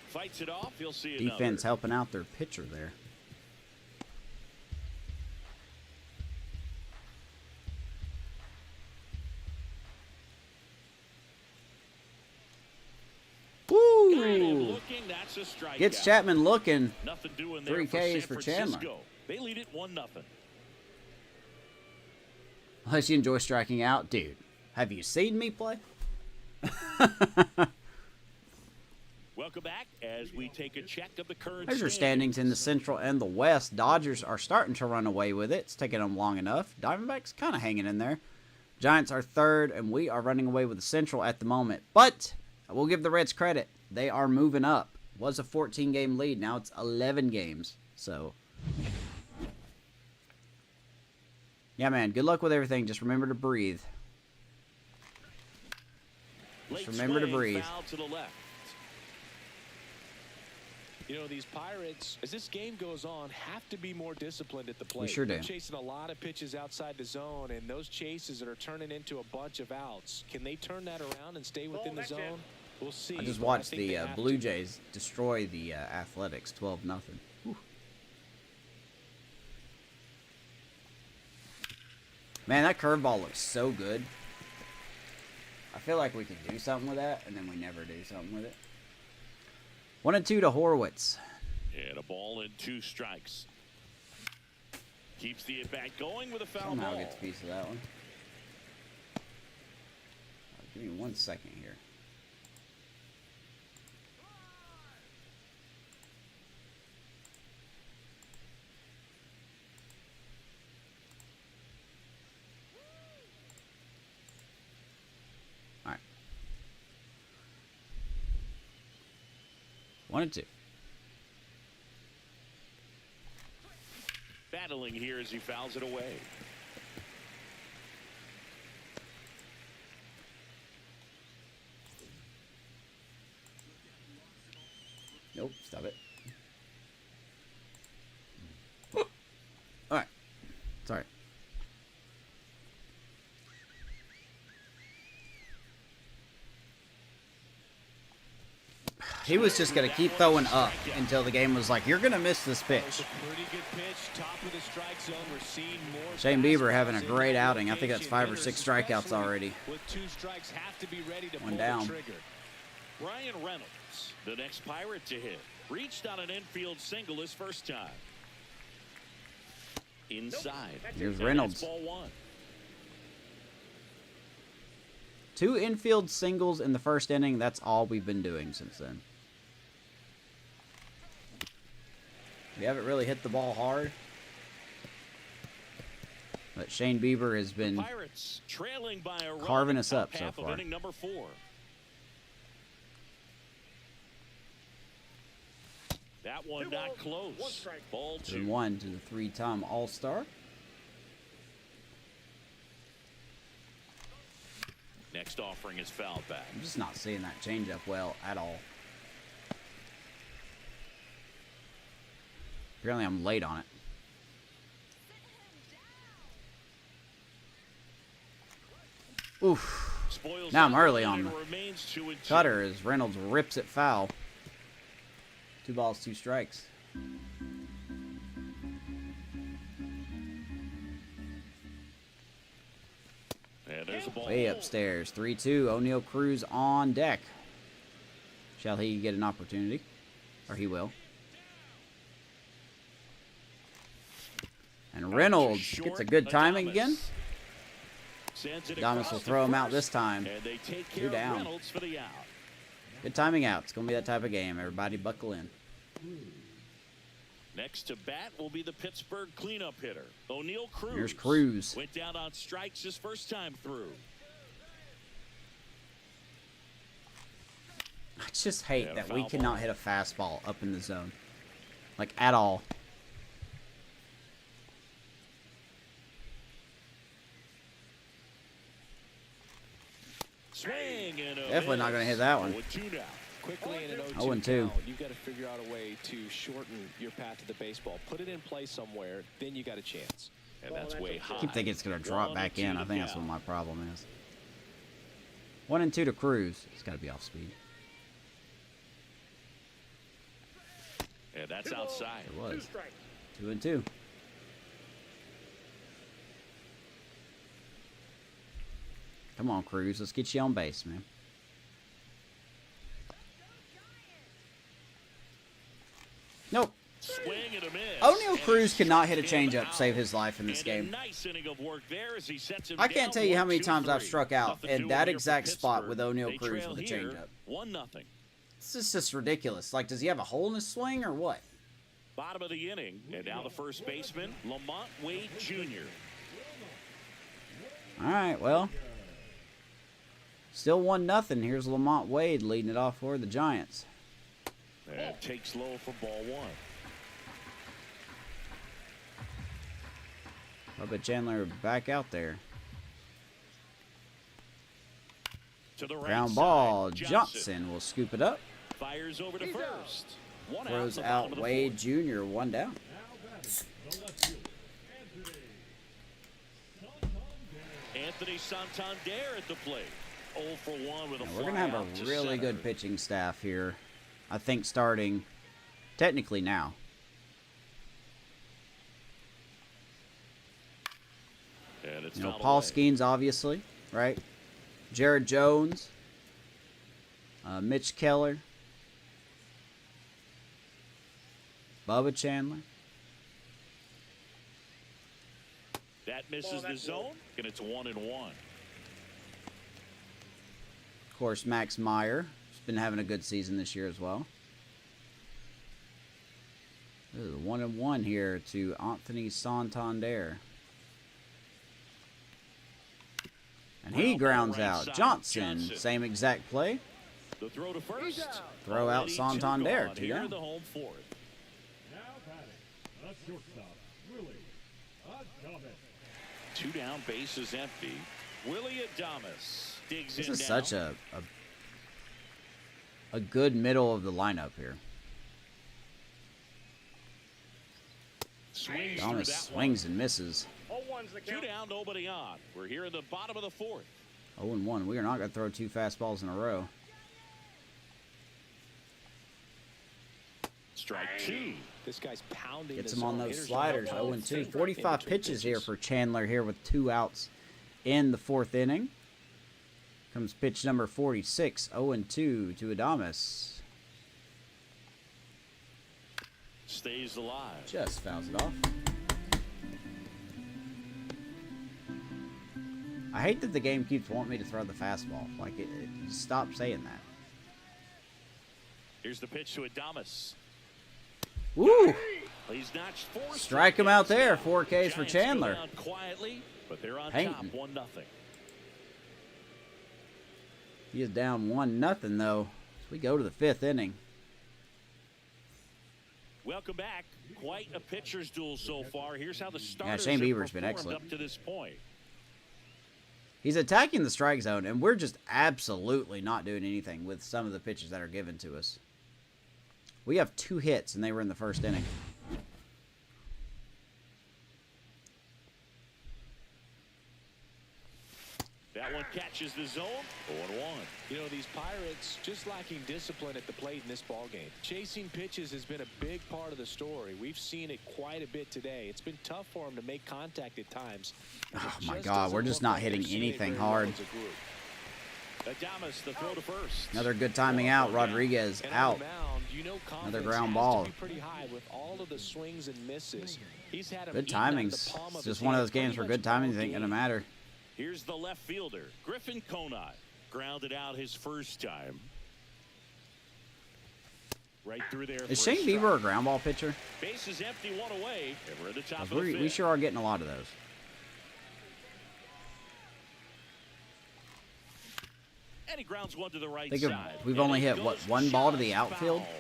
Fights it off. He'll see Defense another. helping out their pitcher there. Got him Woo! looking, that's a strikeout. Gets Chapman looking. Nothing doing there 3 for Ks San for Chandler. Francisco. They lead it 1-0. Unless you enjoy striking out. Dude, have you seen me play? Welcome back as we take a check of the current There's your standings in the Central and the West. Dodgers are starting to run away with it. It's taking them long enough. Diamondbacks kind of hanging in there. Giants are third, and we are running away with the Central at the moment. But I will give the Reds credit. They are moving up. Was a 14-game lead. Now it's 11 games. So, yeah, man. Good luck with everything. Just remember to breathe. Late remember to swing, breathe. foul to the left. You know, these Pirates, as this game goes on, have to be more disciplined at the plate. sure do. They're chasing a lot of pitches outside the zone, and those chases that are turning into a bunch of outs. Can they turn that around and stay within the zone? We'll see. I just but watched think the they have Blue to. Jays destroy the Athletics 12-0. Man, that curveball looks so good. I feel like we could do something with that, and then we never do something with it. 1-2 to Horwitz. And a ball and 2 strikes. Keeps the at-bat going with a foul Somehow ball. gets a piece of that one. Give me 1 second here. All right. 1-2. Battling here as he fouls it away. Nope, stop it. All right. Sorry. He was just going to keep throwing up until the game was like, you're going to miss this pitch. Pretty good pitch, top of the strike zone. We're seeing more. Shane Bieber having a great outing. I think that's 5 or 6 strikeouts already. With 2 strikes, have to be ready to One pull down. the trigger. Ryan Reynolds, the next Pirate to hit. Reached on an infield single his first time. Inside. Here's And Reynolds. it's ball 1. 2 infield singles in the first inning. That's all we've been doing since then. We haven't really hit the ball hard. But Shane Bieber has been Pirates trailing by a run carving in us top up so half of far. inning number 4. That one not close. Ball 2. 2-1 to the 3-time All-Star. Next offering is fouled back. I'm just not seeing that changeup well at all. Apparently I'm late on it. Oof. Spoils Now I'm that early one, on and the it remains 2-2. cutter as Reynolds rips it foul. 2 balls, 2 strikes. And there's a ball. Way upstairs. 3-2. O'Neal Cruz on deck. Shall he get an opportunity? Or he will. And Reynolds gets a good timing again. Adames will throw him out this time. And they take 2 care down. of Reynolds for the out. Good timing out. It's going to be that type of game. Everybody buckle in. Next to bat will be the Pittsburgh cleanup hitter, O'Neal Cruz. Here's Cruz. Went down on strikes his first time through. I just hate Yeah, that foul we cannot ball. hit a fastball up in the zone. Like, at all. Swing and a Definitely not gonna hit that one. 0-2 now. Quickly in an 0-2 0-2. count, you've got to figure out a way to shorten your path to the baseball. Put it in play somewhere, then you got a chance. And that's way high. I keep thinking it's going to drop back 1-2 in. I think that's what my problem is. 1-2 to Cruz. It's got to be off speed. And that's outside. It was. 2-2. Come on, Cruz. Let's get you on base, man. Nope. Swing and a miss. O'Neal Cruz And cannot hit a struck him changeup, out. save his life in this And game. A nice inning of work there as he sets him I can't down, tell you how many 1-2-3. times I've struck out Nothing in doing that here for exact spot Pittsburgh. with O'Neal They Cruz trail with a here, changeup. 1-0. This is just ridiculous. Like, does he have a hole in his swing or what? Bottom of the inning, and now the first baseman, Lamont Wade Jr. All right, well. Still 1-0. Here's Lamont Wade leading it off for the Giants. And takes low for ball 1. Bubba Chandler back out there. To the right Ground side, ball. Johnson will scoop it up. Fires over to first. One Throws out, in the bottom out of the Wade fourth. Jr. 1 down. Anthony Santander at the plate. 0 for 1 with a Now, fly we're going to have out a to really center. good pitching staff here. I think starting technically now. And it's You know, fouled Paul away. Skeens, obviously, right? Jared Jones. Mitch Keller. Bubba Chandler. That misses the zone, and it's 1-1. Of course, Max Meyer. He's been having a good season this year as well. This is 1-1 here to Anthony Santander. And he Ground ball grounds right out side, Johnson. Johnson. Same exact play. The throw to first. Throw out Already two Santander, gone 2 here down. in the home fourth. Now batting, the shortstop, Willie Adames. 2 down, base is empty. Willie Adames digs This in is now. such a good middle of the lineup here. Swings through Thomas that swings and misses. 2 down, nobody on. We're here in the bottom of the fourth. 0-1. We are not going to throw 2 fastballs in a row. Strike two. This guy's pounding. Gets the him on zone. those Hitters sliders. don't know 0-2. in 45 between pitches here pitches. for Chandler here with 2 outs in the 4th inning. Comes pitch number 46. 0-2 to Adames. Stays alive. Just fouls it off. I hate that the game keeps wanting me to throw the fastball. Like, stop saying that. Here's the pitch to Adames. Woo! He's notched 4 Strike him out there. now. 4 Ks for Giants go Chandler. down quietly, but they're on Painting. top 1-0. He is down 1-0 though. So we go to the 5th inning. Welcome back. Quite a pitcher's duel so far. Here's how the starters Shane have Bieber's been performed excellent. up to this point. He's attacking the strike zone, and we're just absolutely not doing anything with some of the pitches that are given to us. We have 2 hits, and they were in the 1st inning. That one catches the zone. 0-1. You know, these Pirates just lacking discipline at the plate in this ballgame. Chasing pitches has been a big part of the story. We've seen it quite a bit today. It's been tough for them to make contact at times. Oh my God, we're just not hitting anything hard. Adames, the throw to first. Another good timing out. Rodriguez out. Another ground ball. Pretty high with all of the swings and misses. He's had Good timings. It's just one of those games where good timings ain't gonna matter. Here's the left fielder, Griffin Conant. Grounded out his first time. Right through there. Is Shane Bieber a ground ball pitcher? Base is empty, 1 away. And we're at the top of the We 5th. sure are getting a lot of those. And he grounds one to the right Think side. we've And only it hit, what, goes 1 ball to the just outfield? foul.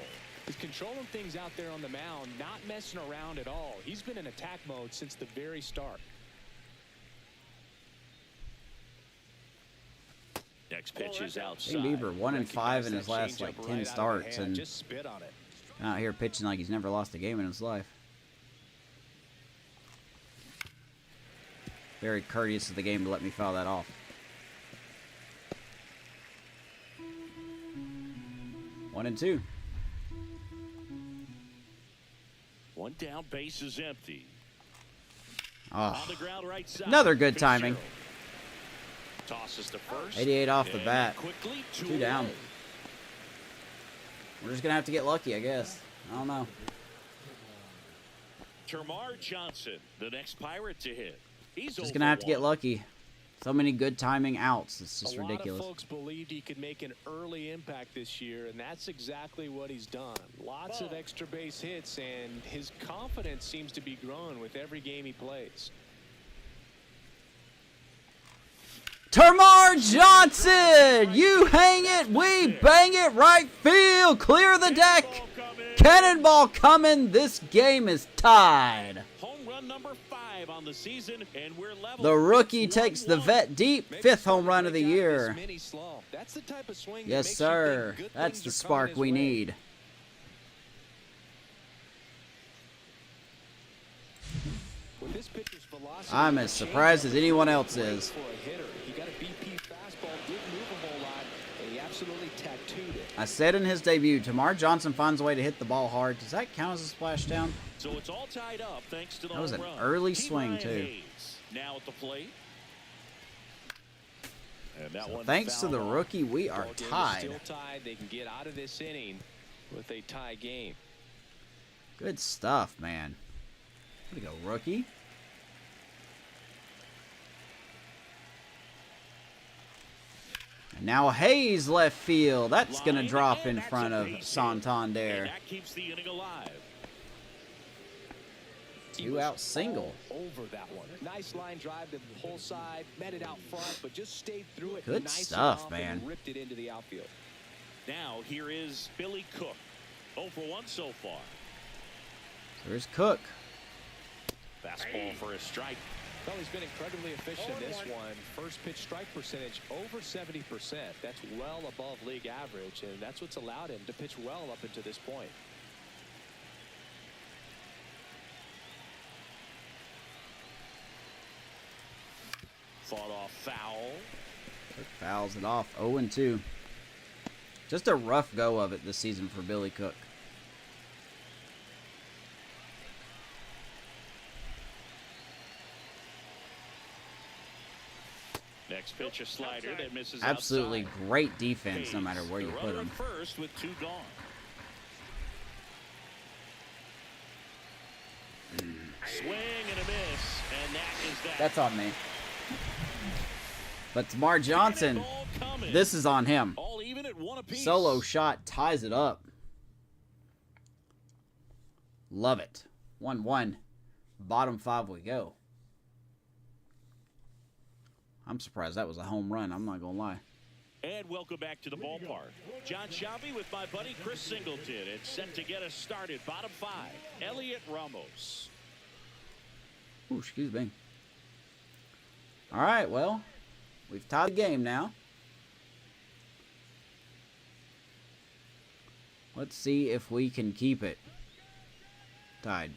He's controlling things out there on the mound, not messing around at all. He's been in attack mode since the very start. Next pitch is outside. Shane Bieber 1-5 in his last like 10 starts, and just spit on it. out here pitching like he's never lost a game in his life. Very courteous of the game to let me foul that off. 1-2. 1 down, base is empty. Oh, On the ground, right side. another good timing. Fitzgerald tosses to first. 88 off the And bat. Quickly, 2 down. We're just gonna have to get lucky, I guess. I don't know. Termarr Johnson, the next Pirate to hit. He's Just gonna have to get 0-1. lucky. So many good timing outs. It's just A lot ridiculous. of folks believed he could make an early impact this year, and that's exactly what he's done. Lots of extra base hits, and his confidence seems to be growing with every game he plays. Termarr Johnson! You hang it, we bang it, right field, clear the deck. Cannonball coming. This game is tied. Home run number 5 on the season, and we're level. The rookie It's takes the 1-1. vet deep. 5th home run of the year. That's the type of swing that Yes, makes you sir. think good That's things the are spark coming we his way. need. With this pitcher's velocity, I'm as surprised as anyone else great is. for a hitter. He got a BP fastball, didn't move a whole lot, and he absolutely tattooed it. I said in his debut, Termarr Johnson finds a way to hit the ball hard. Does that count as a splashdown? So it's all tied up thanks to the That was home an run. early T. swing, Ryan too. Hayes now at the plate. And that one Thanks to the fouled off. rookie, we are Ball game is tied. Still tied. They can get out of this inning with a tie game. Good stuff, man. Way to go, rookie. And now Hayes left field. That's going to Line, drop and in that's front a of base hit. Santander. And that keeps the inning alive. He 2 was out single. all over that one. Nice line drive to the whole side, met it out front, but just stayed through it. Good nice stuff, enough man. And ripped it into the outfield. Now here is Billy Cook. 0 for 1 so far. There's Cook. Fastball for a strike. Well, he's been incredibly efficient in this one. First pitch strike percentage over 70%. That's well above league average, and that's what's allowed him to pitch well up until this point. Fought off foul. Cook fouls it off. 0-2. Just a rough go of it this season for Billy Cook. Next pitch, a slider that misses Absolutely outside. great defense, no matter where you The put runner him. at first with 2 gone. Swing and a miss, and that is that. That's on me. But Tamar Johnson, Ball coming. this is on him. All even at 1 apiece. Solo shot ties it up. Love it. 1-1. Bottom 5 we go. I'm surprised that was a home run. I'm not going to lie. And welcome back to the ballpark. John Shelby with my buddy Chris Singleton. It's set to get us started. Bottom 5, Elliot Ramos. Ooh, excuse me. All right, well, we've tied the game now. Let's see if we can keep it tied.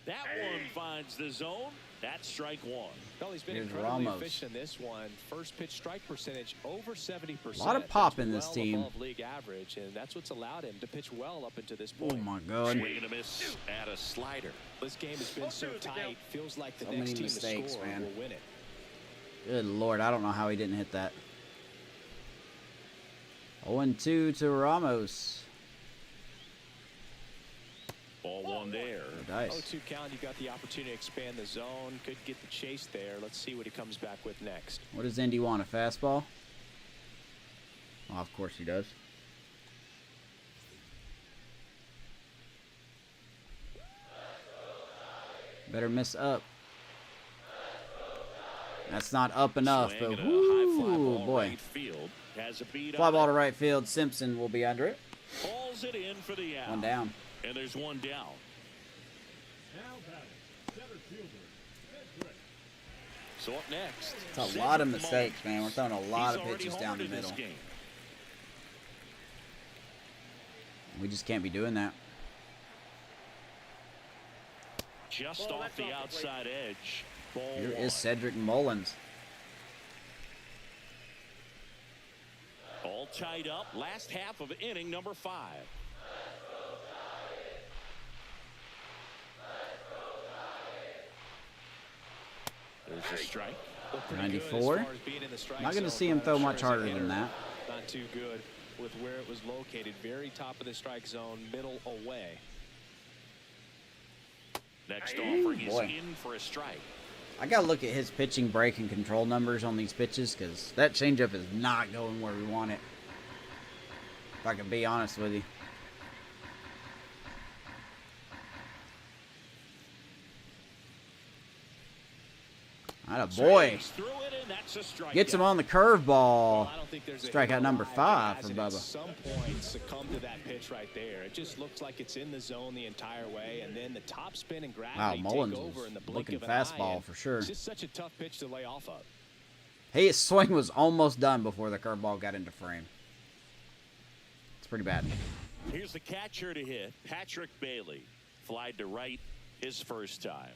That one finds the zone. That's strike 1. Well, he's been Here's incredibly Ramos. efficient in this one. First pitch strike percentage over 70%. A lot of pop That's in this well team. above league average, and that's what's allowed him to pitch well up until this Oh point. my God. Swing and a miss at a slider. This game has been so tight. Feels like the So next many team mistakes, to score man. will win it. Good Lord, I don't know how he didn't hit that. 0-2 to Ramos. Ball 1 there. Nice. 0-2 count. You got the opportunity to expand the zone. Could get the chase there. Let's see what he comes back with next. What does Indy want? A fastball? Oh, of course he does. Better miss up. That's not up enough, Swing but and a high fly whoo, ball boy. right field. Has a beat Fly on ball it. to right field. Simpson will be under it. Pulls it in for the out. One down. And there's 1 down. Now batting, center fielder, Cedric. So up next. It's a lot of Cedric mistakes, Mullins. man. We're throwing a lot He's of already pitches down the homered in this middle. game. We just can't be doing that. Just off the outside edge. Ball Here 1. is Cedric Mullins. All tied up. Last half of inning number 5. There's a strike. Looked pretty good as 94. far as being in the strike Not going to zone, see him but throw I'm much sure as a harder than hitter, that. Not too good with where it was located. Very top of the strike zone, middle away. Next offer, he's Boy. in for a strike. I got to look at his pitching break and control numbers on these pitches because that changeup is not going where we want it. If I can be honest with you. Atta boy. Swings through it, and that's a strikeout. Gets him on the curveball. Well, I don't think there's a Strikeout hitter number alive 5 that for hasn't at Bubba. some point succumbed to that pitch right there. It just looks like it's in the zone the entire way, and then the top spin and Wow, gravity Mullins take over was in the blink looking of an eye, fastball and for sure. It's just such a tough pitch to lay off of. His swing was almost done before the curveball got into frame. It's pretty bad. Here's the catcher to hit, Patrick Bailey. Flied to right his first time.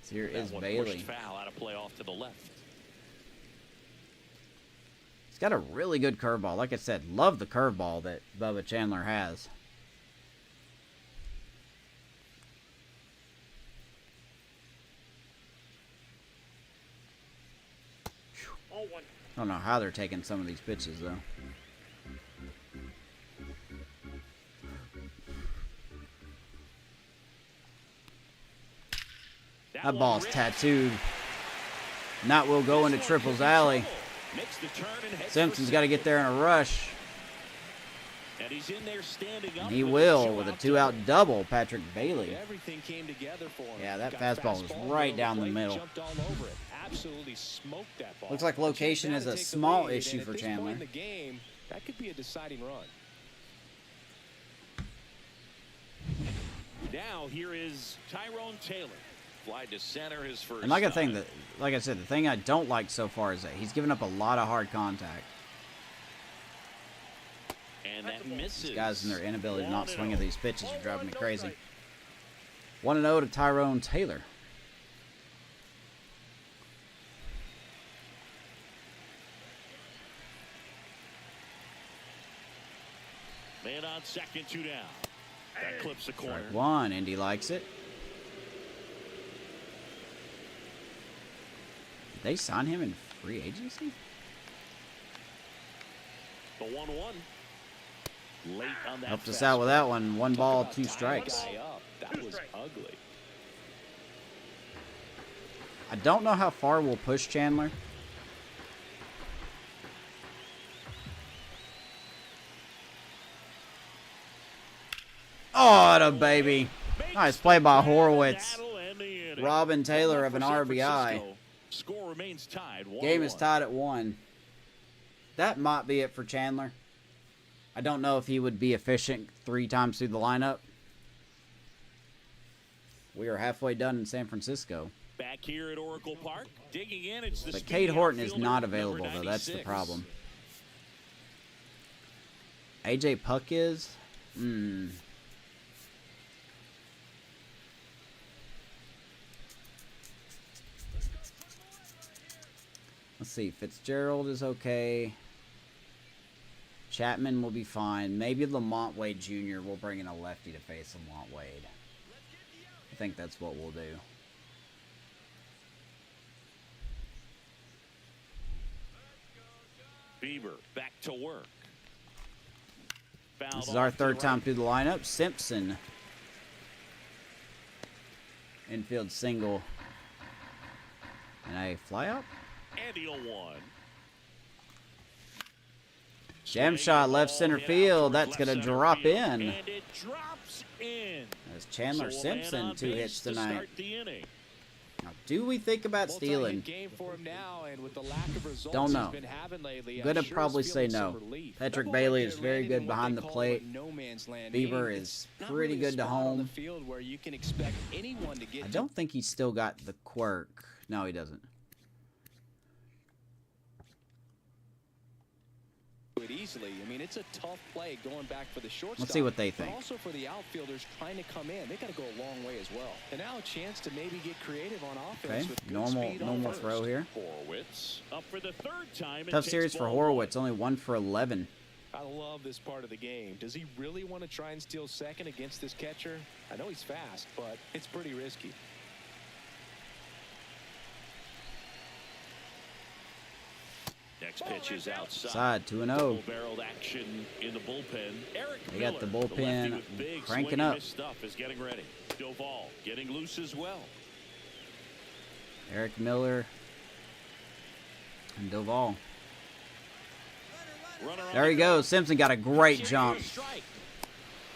So here is That one Bailey. pushed foul out of play off to the left. He's got a really good curveball. Like I said, love the curveball that Bubba Chandler has. I don't know how they're taking some of these pitches, though. That ball's tattooed. And that will go into Triple's alley. Simpson's got to get there in a rush. And he's in there standing up. And he will with a 2-out double, Patrick Bailey. Everything came together for him. Yeah, that Got fastball was right down the plate, middle. Jumped all over it. Absolutely smoked that ball. Looks like location is a small issue for At this Chandler. point in the game, that could be a deciding run. Now here is Tyrone Taylor. Fly to center his first. And like I time. think that, like I said, the thing I don't like so far is that he's given up a lot of hard contact. And that misses. These guys and their inability to not 1-0. swing at these pitches are driving me crazy. 1-0 to Tyrone Taylor. Man on second, 2 down. That clips the corner. Strike 1. Indy likes it. They sign him in free agency? The 1-1. Late on that. Helped us out with that one. One ball, 2 strikes. That was ugly. I don't know how far we'll push Chandler. Oh, the baby. Nice play by Horowitz. Robin Taylor of an RBI. Score remains tied. Game is tied at 1. That might be it for Chandler. I don't know if he would be efficient 3 times through the lineup. We are halfway done in San Francisco. Back here at Oracle Park, digging in. It's the But Cade Horton is not available, though. That's the problem. AJ Puck is? Let's see. Fitzgerald is okay. Chapman will be fine. Maybe Lamont Wade Jr. will bring in a lefty to face Lamont Wade. I think that's what we'll do. Bieber back to work. Fouled This is our off to third the time right. through the lineup. Simpson. Infield single. And a fly out. And he'll one. Jam shot left center field. That's going to drop in. And it drops in. As Chandler So a man Simpson on 2 base hits to tonight. start the inning. Now, do we think about stealing? Multi-hit game for him now, and with the lack of results Don't know. he's been having lately, I'm going to sure probably he's say feeling no. some relief. Patrick That Bailey ball is right very there good landed in what behind they the call plate. a no man's land, Bieber meaning is it's not pretty really a good to spot on the home. field where you can expect anyone to get I don't think he's still got the quirk. No, he doesn't. to it easily. I mean, it's a tough play going back for the shortstop. Let's see what they think. But also for the outfielders trying to come in. They got to go a long way as well. And now a chance to maybe get creative on offense Okay, with good normal speed on first. throw here. Horowitz up for the 3rd time. and Tough takes series for ball Horowitz. Only 1 for 11. I love this part of the game. Does he really want to try and steal second against this catcher? I know he's fast, but it's pretty risky. Next pitch is outside. Side 2-0. Double-barreled action in the bullpen. Eric They got the Miller, bullpen lefty with big cranking swing and up. miss stuff, is getting ready. Doval getting loose as well. Eric Miller and Doval. Runner on There he the ground. goes. Simpson got a great Swing jump. for a strike.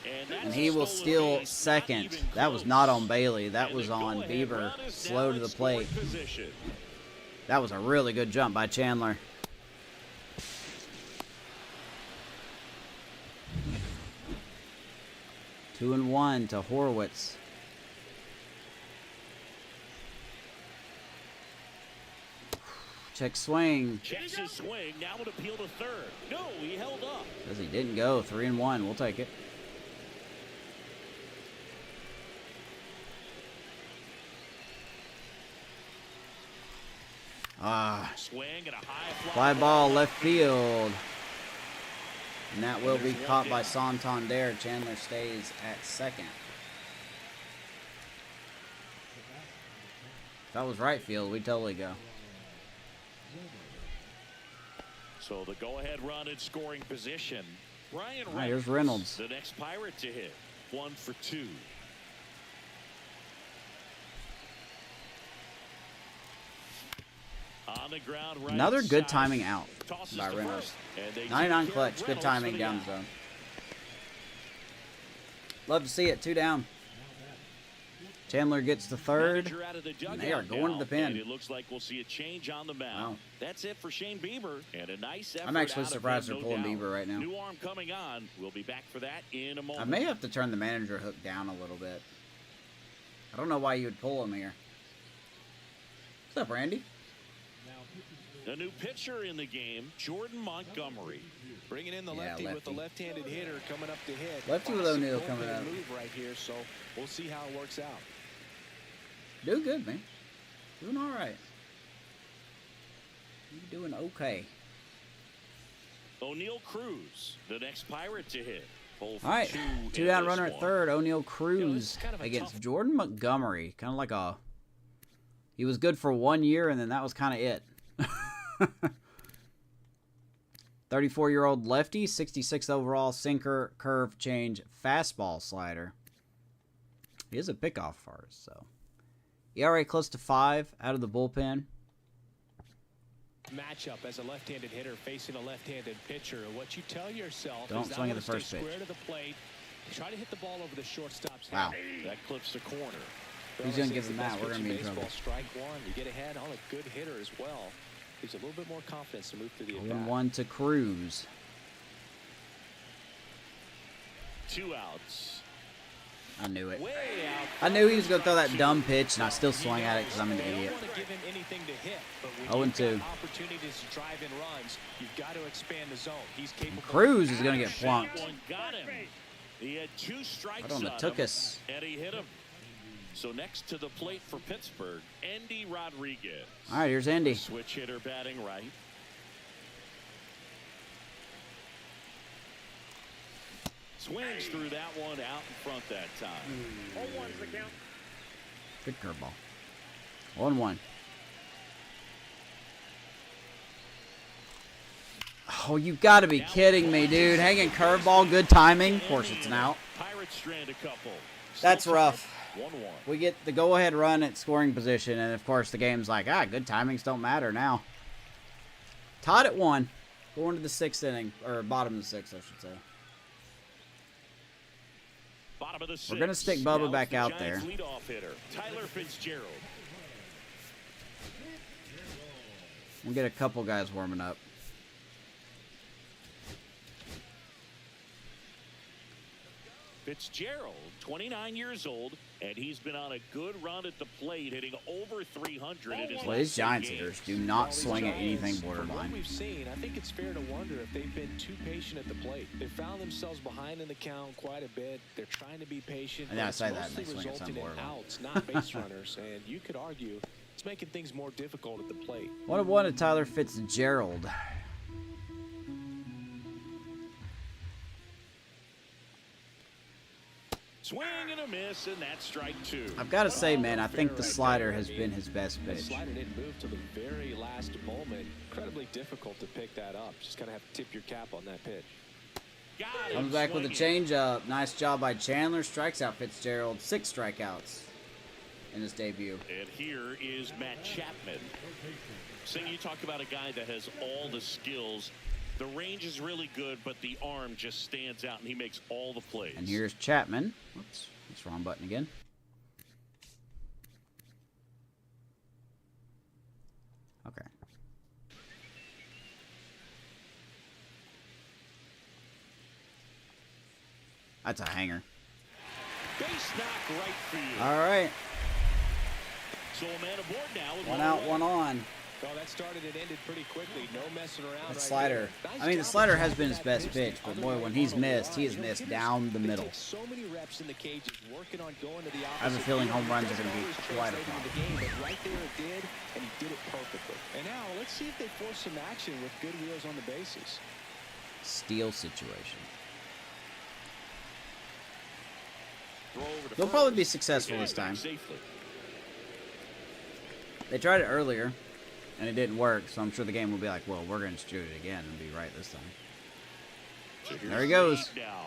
And And he will that's a steal stolen base, not second. even That was close. not on Bailey. That And was the on go-ahead Bieber. run is Slow now to the in scoring plate. position. That was a really good jump by Chandler. Two and 1 to Horowitz. Check swing. Checks his swing. Now would appeal to third. No, he held up. Says he didn't go. 3 and 1. We'll take it. Ah, Swing and a high fly ball left field. And that will be caught by Santander. Chandler stays at second. If that was right field, we'd totally go. So the go-ahead run in scoring position. Ryan All right, here's Reynolds. the next Pirate to hit. 1 for 2. On the ground, right Another good side. timing out Tosses by to Reynolds. first, and they 99 take care of clutch. Good Reynolds timing for the down out. the zone. Love to see it. 2 down. Chandler gets the third. Manager out of the And they are dugout going to now, the pen. and it looks like we'll see a change on the mound. Wow. That's it for Shane Bieber, and a nice effort. I'm actually out of surprised him, they're no pulling doubt. Bieber right now. New arm coming on. We'll be back for that in a moment. I may have to turn the manager hook down a little bit. I don't know why you would pull him here. What's up, Randy? A new pitcher in the game, Jordan Montgomery. Bringing in the Yeah, lefty with the lefty. left-handed hitter coming up to hit. Lefty with Classic O'Neal bullpen coming up. move right here, so we'll see how it works out. Doing good, man. Doing all right. You're doing okay. O'Neal Cruz, the next Pirate to hit. All right, 2 down runner at third. O'Neal Cruz is kind of a against tough- Jordan Montgomery. Kind of like a He was good for 1 year, and then that was kind of it. 34-year-old lefty, 66 overall, sinker, curve, change, fastball, slider. He is a pickoff for us, so. ERA close to 5 out of the bullpen. Matchup as a left-handed hitter facing a left-handed pitcher. What you tell yourself Don't is swing at that the first stay pitch. square to the plate. Try to hit the ball over the shortstop's Wow. head. That clips the corner. Who's going to give him that? We're going to be in trouble. Strike one. You get ahead on a good hitter as well. Gives a little bit more confidence to move through the at-bat. 1-1 to Cruz. 2 outs. I knew it. Way out. I knew he was going to throw that dumb pitch, and I still swung at it because I'm an You don't idiot. want to give him anything to hit, but when 0-2. you've got opportunities to drive in runs, you've got to expand the zone. He's capable. Cruz is going to get That plunked. one got him. He had 2 strikes Right on the on tuchus. him, and he hit him. So next to the plate for Pittsburgh, Endy Rodriguez. All right, here's Andy. Switch hitter batting right. Swings through that one out in front that time. 0-1's the count. Good curveball. 1-1. Oh, you got to be kidding me, dude. Hanging curveball, good timing. Of course, it's an out. Pirates strand a couple. That's rough. 1-1. We get the go-ahead run at scoring position, and of course the game's like, good timings don't matter now. Tied at 1. Going to the 6th inning, or bottom of the 6th, I should say. Bottom of the 6th. We're gonna stick Bubba Now back it's the out Giants' there. leadoff hitter, Tyler Fitzgerald. We'll get a couple guys warming up. Fitzgerald, 29 years old, and he's been on a good run at the plate, hitting over 300 in his Well, these last Giants 10 hitters games. do not swing at anything From what borderline. we've seen, I think it's fair to wonder if they've been too patient at the plate. They found themselves behind in the count quite a bit. They're trying to be patient. And I but it's say that, and mostly they swing at some resulting in borderline. outs, not base runners. And you could argue it's making things more difficult at the plate. 1-1 to Tyler Fitzgerald. Swing and a miss, and that's strike 2. I've got to say, man, I think the slider has been his best The pitch. slider didn't move to the very last moment. Incredibly difficult to pick that up. Just kind of have to tip your cap on that pitch. Got him Comes back with a swinging. changeup. Nice job by Chandler. Strikes out Fitzgerald. 6 strikeouts in his debut. And here is Matt Chapman. Sing, you talk about a guy that has all the skills. The range is really good, but the arm just stands out, and he makes all the plays. And here's Chapman. Whoops, that's the wrong button again. Okay. That's a hanger. Base knock right field. All right. So a man aboard now with 1 out, away. 1 on. Well, that started and ended pretty quickly. No messing around. That right slider. there. I mean, the Nice slider job has of been his that best pitch, but boy, when he's missed, he has missed down the They middle. take so many reps in the cages, working on going to the I have a opposite feeling field. home runs It are gonna be doesn't quite a always translate into the game, but right there it did, and he did it perfectly. And now let's see if they force some action with good wheels on the bases. Steal situation. Throw over to They'll probably be first. successful Again, this time. safely. They tried it earlier, and it didn't work, so I'm sure the game will be like, well, we're going to shoot it again and be right this time. So There he here's goes. Reed now.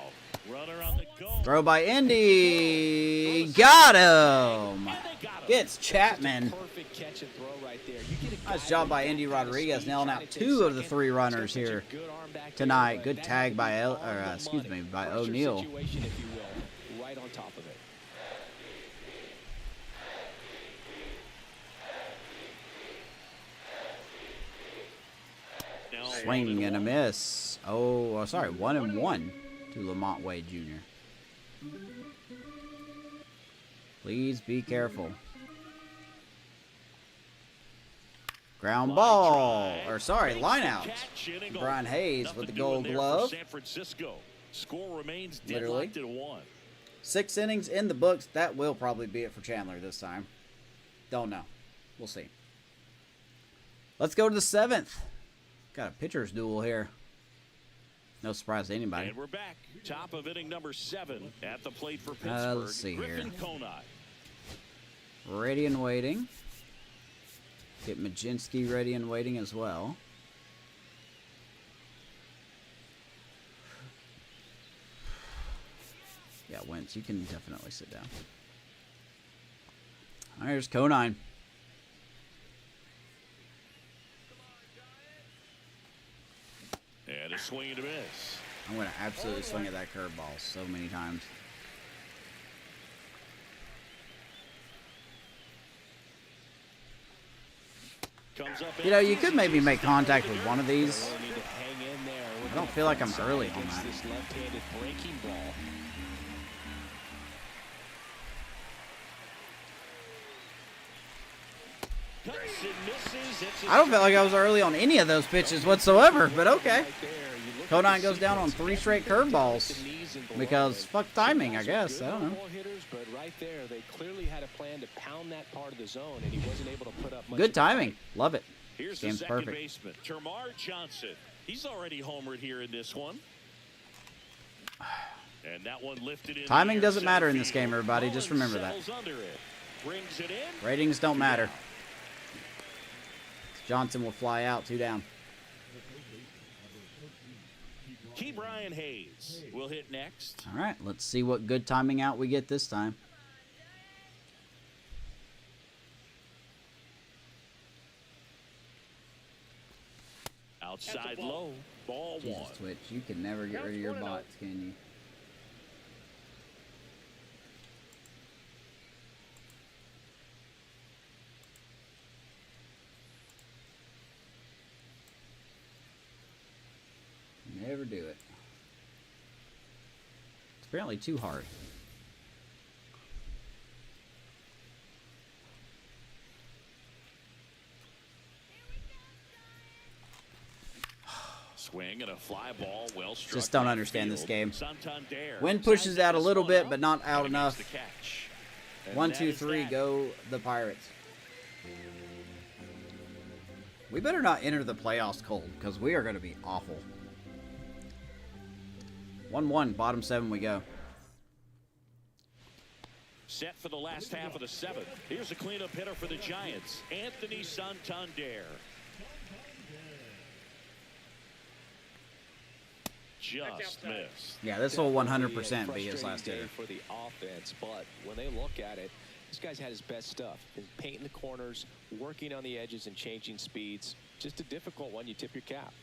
Runner on the go. Throw by Indy. Got him. And they got him. Gets Chapman. Perfect catch and throw right there. You get a Nice guy job with by that Indy kind of Rodriguez, speed nailing trying out to take 2 of the second. 3 runners Just such a here good arm back there, tonight. but Good that tag would by be El, on or the excuse money. me, by Pressure O'Neal. situation, if you will, right on top of it. Now Swing and a miss. Oh, sorry, 1-1 to Lamont Wade Jr. Please be careful. Ground ball, or sorry, line out. Brian Hayes with the Gold Glove. San Francisco. Score remains Literally. deadlocked at 1. 6 innings in the books. That will probably be it for Chandler this time. Don't know. We'll see. Let's go to the 7th. Got a pitcher's duel here. No surprise to anybody. And we're back. Top of inning number 7 at the plate for Pittsburgh. Let's see here. Griffin Conine. Ready and waiting. Get Majinski ready and waiting as well. Yeah, Wentz, you can definitely sit down. All right, here's Conine. And a swing and a miss. I'm going to absolutely swing at that curveball so many times. Comes up You know, you could maybe make contact with one of these. Really need to hang in there. I don't feel like I'm early on Against that. this left-handed breaking ball. cuts and misses. It's I don't feel like I was early on any of those pitches whatsoever, but okay. Right there, you look Conine at the goes down on sequence, 3 straight they target curveballs the knees and below because it. fuck timing, I Guys are guess. good I don't know. ball hitters, but right there, they clearly had a plan to pound that part of the zone, and he wasn't able to put up much Good of a fight. timing. Love it. Here's the Game's second perfect. baseman, Termarr Johnson. He's already homered here in this one. And that one lifted in Timing the air, doesn't center matter in this field. game, everybody. Just Mullins remember that. settles under it. Brings it in. Ratings don't matter. Johnson will fly out, 2 down. Key Brian Hayes will hit next. All right, let's see what good timing out we get this time. Outside low, ball Jesus, one. Twitch, you can never get rid of your bots, can you? Never do it. It's apparently too hard. Swing and a fly ball, well struck. Just don't right understand this field. game. Santander Wind pushes sides out a this little one bit, out, but not out and he enough. makes the catch. And 1, that 2, is 3, that. go the Pirates. We better not enter the playoffs cold, because we are going to be awful. 1-1, bottom 7 we go. Set for the last half of the 7th. Here's a cleanup hitter for the Giants, Anthony Santander. Just missed. Yeah, this will Definitely 100% a be his frustrating last day hitter. for the offense, but when they look at it, this guy's had his best stuff. Been painting the corners, working on the edges, and changing speeds. Just a difficult one. You tip your cap.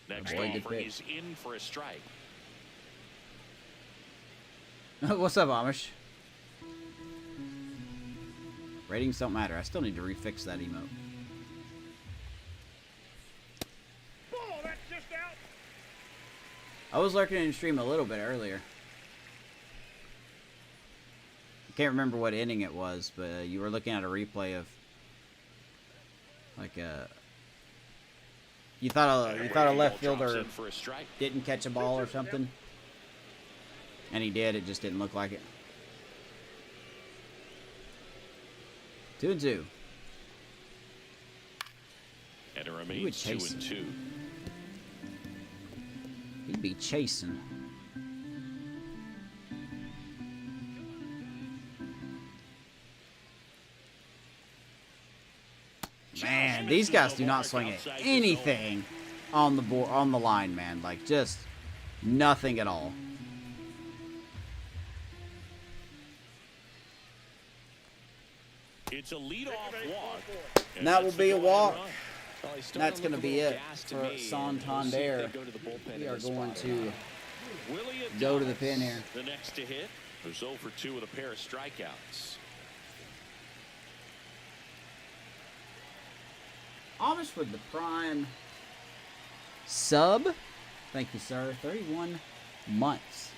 Next Boy, good offer, pitch. he's in for a strike. What's up, Amish? Ratings don't matter. I still need to refix that emote. Ball, that's just out. I was lurking in the stream a little bit earlier. I can't remember what inning it was, but you were looking at a replay of like a. You thought a left fielder Johnson for a strike. didn't catch a ball or something, and he did. It just didn't look like it. 2-2. And it would remains chase 2-2. He'd be chasing. Man, these guys do not swing at anything on the board, on the line, man. Like, just nothing at all. It's a leadoff walk. And that will that's be the a go-ahead walk. run. Well, he's starting That's to going to look a be little it gassed to for me, and we'll see if Santander. they go to the bullpen We in are this going spot or not. to Willie go to the Adames, pin here. The next to hit. Who's 0 for 2 with a pair of strikeouts. Amish with the prime sub. Thank you, sir. 31 months.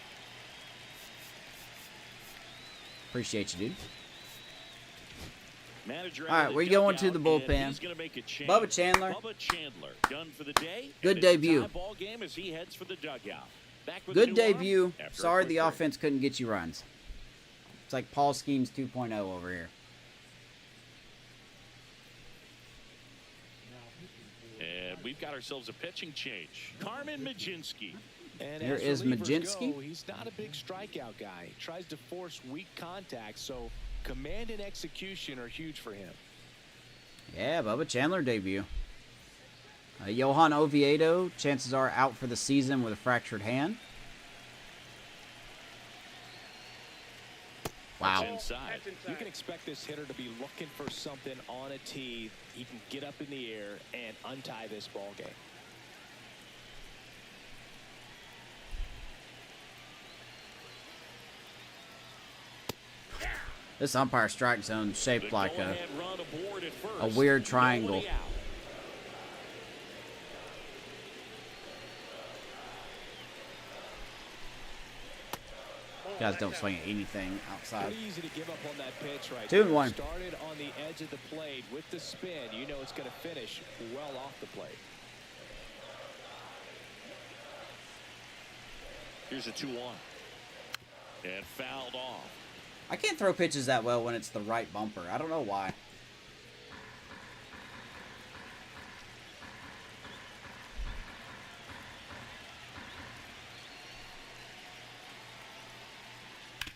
Appreciate you, dude. Manager All right, out of we're the going to dugout, the and bullpen. he's gonna make a change. Bubba Chandler. Bubba Chandler done for the day. Good and it's a debut. tie ball game as he heads for the dugout. Back with Good a new arm debut. after a Sorry quick the break. offense couldn't get you runs. It's like Paul Schemes 2.0 over here. And we've got ourselves a pitching change. Carmen Majinski. And Here as is relievers Majinski. go, he's not a big strikeout guy. He tries to force weak contact, so command and execution are huge for him. Yeah, Bubba Chandler debut. Johan Oviedo, chances are out for the season with a fractured hand. Wow. Inside. You can expect this hitter to be looking for something on a tee. He can get up in the air and untie this ball game. This umpire strike zone is shaped like a Run aboard at first. weird triangle. Nobody out. Guys don't swing at anything outside. Pretty easy to give up on that pitch right 2-1. Started on the edge of the plate with the spin. You know it's going to finish well off the plate. Here's a 2-1. And fouled off. I can't throw pitches that well when it's the right bumper. I don't know why.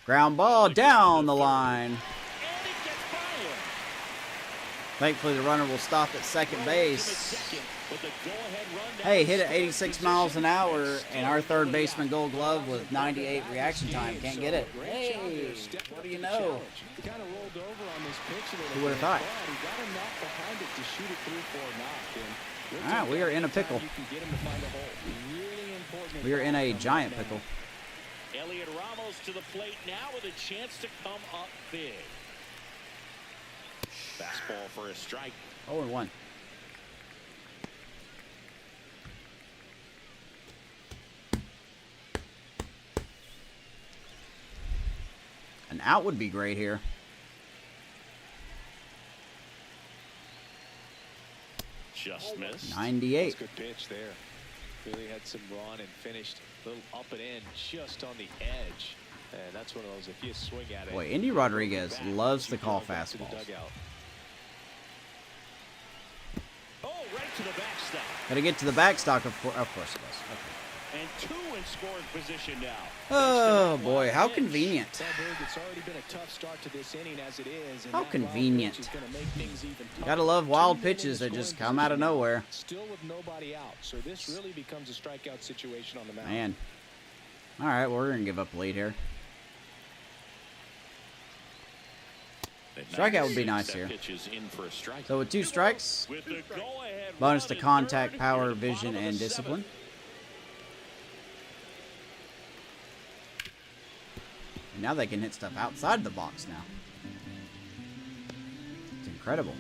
Ground ball down the line. And it gets by him. Thankfully, the runner will stop at second To the base. second, but the go-ahead run down Hey, the hit at scoring 86 position. miles an hour, It's and our third totally baseman out. Gold Glove with 98 reaction time. Can't get it. Great job Hey, there, stepping what up do you to the know? challenge. He kind of rolled over on this pitch a little Who would've bit, thought? but he got enough behind it to shoot it through for a knock. And we'll All right, take we that are in a anytime pickle. you can get him to find a hole. Really important. We are in a from giant that man. pickle. Elliot Ramos to the plate now with a chance to come up big. Fastball for a strike. 0-1. An out would be great here. Just missed. 98. That's a good pitch there. Really had some run and finished a little up and in just on the edge. And that's one of those, if you swing at it. Boy, Indy Rodriguez loves to call back to the fastballs. dugout. Oh, right to the backstop. Gotta get to the backstop, of course it does. Okay. And two in scoring position now. Oh, Thanks to that boy, wild how pitch. convenient. Well, Berg, it's already been a tough start to this inning as it is. And How that wild convenient. pitch is gonna make things even tougher. Gotta love wild 2 men in pitches the that just scoring come out of position now, nowhere. Still with nobody out. So this really becomes a strikeout situation on the mound. Man. All right, well, we're gonna give up the lead here. At Strikeout would be 96, nice that here. pitch is in for a strike. So with 2 strikes, With the go-ahead bonus run to in contact, third, power, near the vision, bottom of and the discipline. seventh. And now they can hit stuff outside the box now. It's incredible.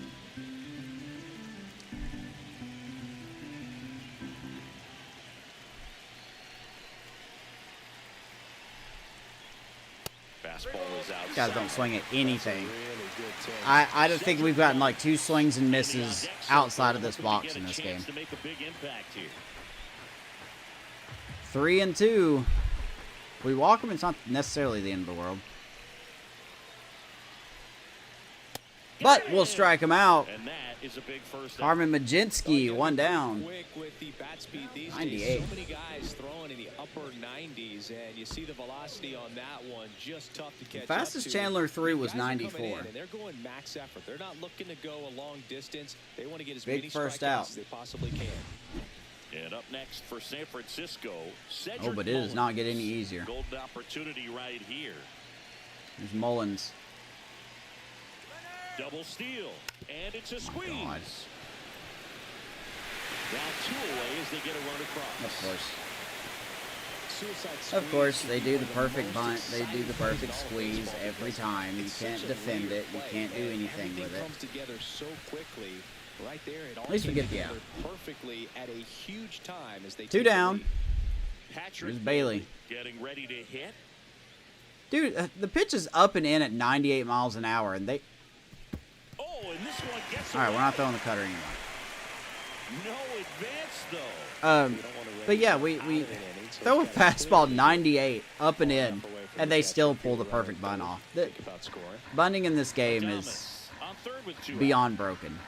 Fastball is outside. Guys don't swing at anything. Really good take. I don't think we've gotten like 2 swings and misses outside of this box in this game. To make a big impact here. 3-2. We walk him. It's not necessarily the end of the world. But we'll strike him out. And that is a big first. Carmen Majinski, 1 down. Quick with the bat speed these 98. days. So many guys throwing in the upper 90s, and you see the velocity on that one. Just tough to catch. Fastest up to. Chandler 3 was Guys are coming 94. in, and they're going max effort. They're not looking to go a long distance. They want to get as Big many first strikeouts out. as they possibly can. And up next for San Francisco, Cedric Oh, but it does not get any Mullins. easier. Golden opportunity right here. There's Mullins. Double steal, and it's a squeeze. God. Now 2 away as they get a run across. Of course. Suicide Of course, squeeze they can do be the one of perfect most bunt. They do exciting the plays perfect in all of squeeze baseball every because time. You it's can't such a defend weird it. You play, can't do and anything everything with it. comes together so quickly. Right there, it all least we came get the together perfectly at a huge time as they 2 take the down. lead. Patrick There's Bailey. getting ready to hit. Dude, the pitch is up and in at 98 miles an hour, and they... Oh, and this one gets All right, we're not away. throwing the cutter anymore. No advance, though. You don't wanna But raise yeah, it we out of an inning, so throw a it's gotta fastball clearly 98 up and in, enough away from and the they catcher still if pull the you're running perfect bunt third. off. The Think about scoring. bunting in this game is Thomas on third with 2 beyond broken.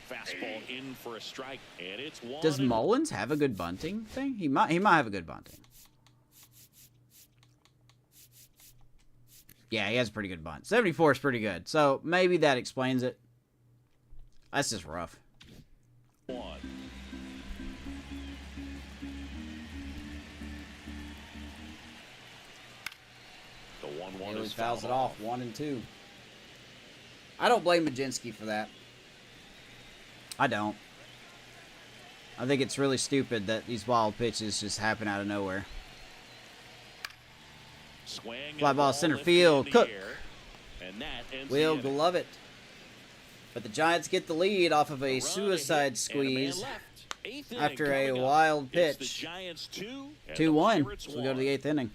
Fastball in for a strike, and it's 1. Does Mullins have a good bunting thing? He might have a good bunting. Yeah, he has a pretty good bunt. 74 is pretty good. So maybe that explains it. That's just rough. One. The 1-1 He is fouls fouled it off. 1 and 2. I don't blame Majinski for that. I don't. I think it's really stupid that these wild pitches just happen out of nowhere. Swing Fly and ball center lifted field. in the Cook. air, and that ends Will the inning. Glove. But the Giants get the lead off of a run, suicide hit, and a squeeze man left. Eighth inning after a coming up. wild It's pitch. the Giants 2 and 2-1. the Pirates So we go to the 8th inning.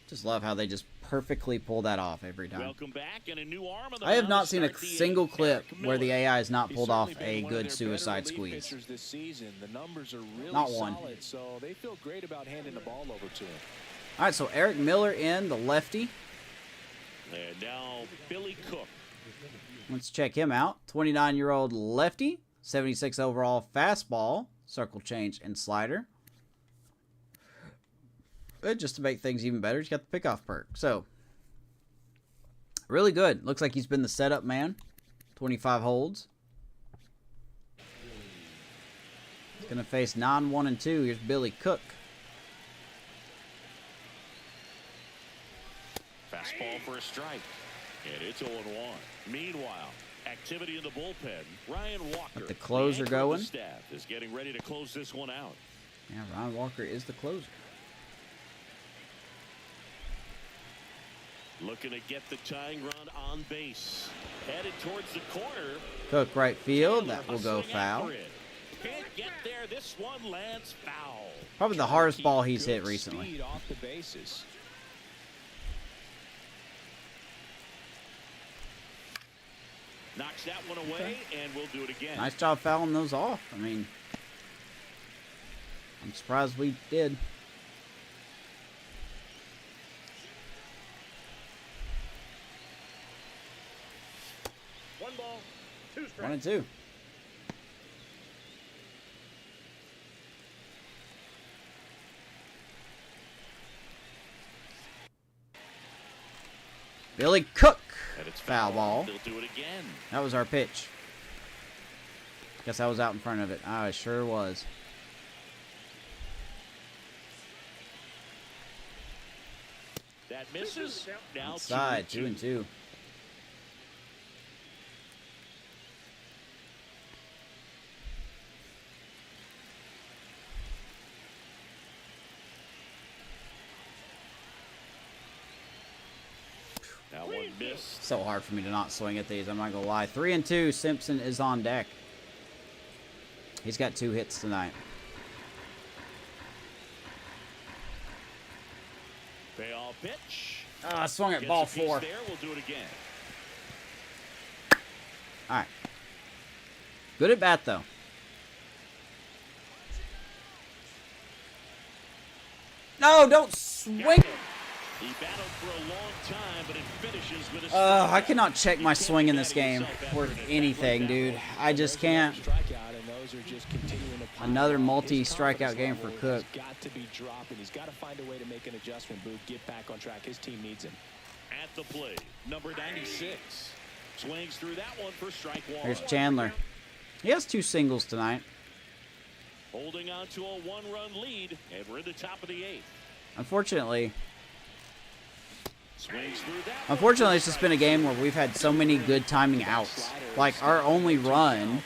Just love how they just perfectly pull that off every time. Welcome back, and a new arm on the I have mound not to seen a start the single eighth. clip Eric where the Miller. AI has not He's pulled off certainly a been one of good their better suicide relief squeeze. pitchers this season. The numbers are really Not one. solid, so they feel great about handing the ball over to him. All right, so Eric Miller in, the lefty. And now Billy Cook. Let's check him out. 29-year-old lefty, 76 overall fastball, circle change, and slider. Just to make things even better, he's got the pickoff perk. So, really good. Looks like he's been the setup man. 25 holds. He's going to face 9-1 and 2. Here's Billy Cook. Fastball for a strike. And it's 0-1. Meanwhile, activity in the bullpen. Ryan Walker, Got the closer anchor of going. the staff, is getting ready to close this one out. Yeah, Ryan Walker is the closer. Looking to get the tying run on base. Headed towards the corner. Cook right field. Chandler That will go hustling foul. after it. Can't get there. This one lands foul. Probably the hardest ball he's Good hit recently. speed off the bases. Knocks that one away, and we'll do it again. Nice job fouling those off. I mean, I'm surprised we did. One ball, two 1 strikes. and 2. Billy Cook. And it's Foul ball. They'll do it again. That was our pitch. Guess I was out in front of it. I sure was. That misses. Now Outside, 2-2. 2 and 2. That one missed. So hard for me to not swing at these. I'm not gonna lie. 3 and 2. Simpson is on deck. He's got 2 hits tonight. Payoff pitch. I swung at Gets ball a piece 4. There, we'll do it again. All right. Good at bat though. No, don't swing. He battled for a long time, but it finishes with a I cannot check my swing in this game worth anything, dude. I just can't. Strikeout, and those are just continuing to pile Another up. His multi-strikeout confidence game for level Cook. has got to be dropping. He's got to find a way to make an adjustment, Booth. Get back on track. His team needs him. At the plate, number 96. Swings through that one for strike 1. Here's Chandler. He has 2 singles tonight. Holding on to a 1-run lead, and we're in the top of the 8th. Unfortunately, Swings through that one. Unfortunately, it's just been a game where we've had so many good timing outs. Like, our only run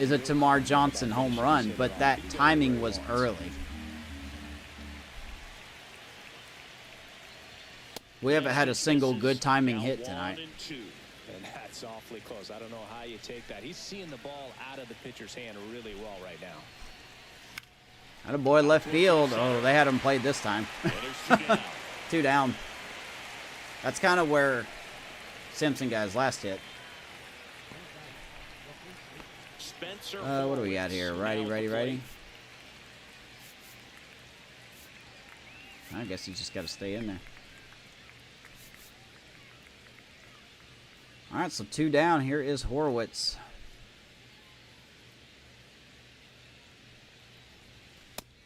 is a Tamar Johnson home run, but that timing was early. We haven't had a single good timing Now hit 1 tonight. and 2. And that's awfully close. I don't know how you take that. He's seeing the ball out of the pitcher's hand really well right now. Had a boy left field. Oh, they had him played this time. And there's 2 down. 2 down. That's kind of where Simpson got his last hit. Spencer What do we got Horwitz here? now Righty, at the righty, plate. righty. I guess you just got to stay in there. All right, so 2 down. Here is Horwitz.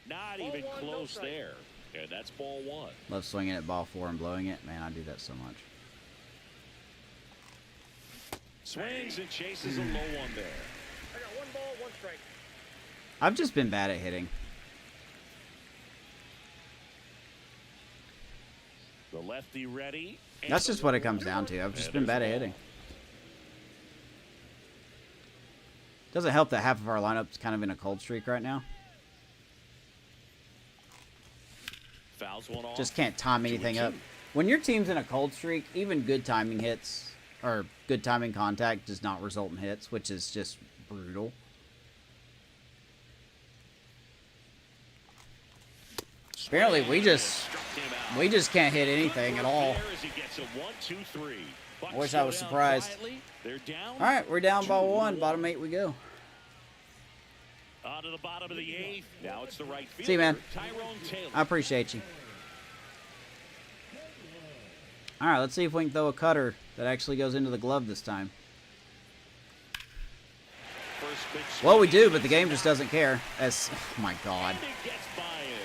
Not even close there. And that's ball one. Love swinging at ball 4 and blowing it. Man, I do that so much. Swings and chases a low one there. I got 1 ball, 1 strike. I've just been bad at hitting. The lefty ready. That's just what it comes down to. I've just been bad at hitting. Doesn't help that half of our lineup's kind of in a cold streak right now. Fouls one off. Just can't time anything up. When your team's in a cold streak, even good timing hits or good timing contact does not result in hits, which is just brutal. Apparently, we just can't hit anything at all. I wish I was surprised. All right, we're down by 1. Bottom 8 we go. On to the bottom of the 8th. Now it's the right fielder. See you, man. Tyrone Taylor. I appreciate you. All right, let's see if we can throw a cutter that actually goes into the glove this time. First pitch. Well, we do, but the game just doesn't care. As, oh my God. And it gets by him.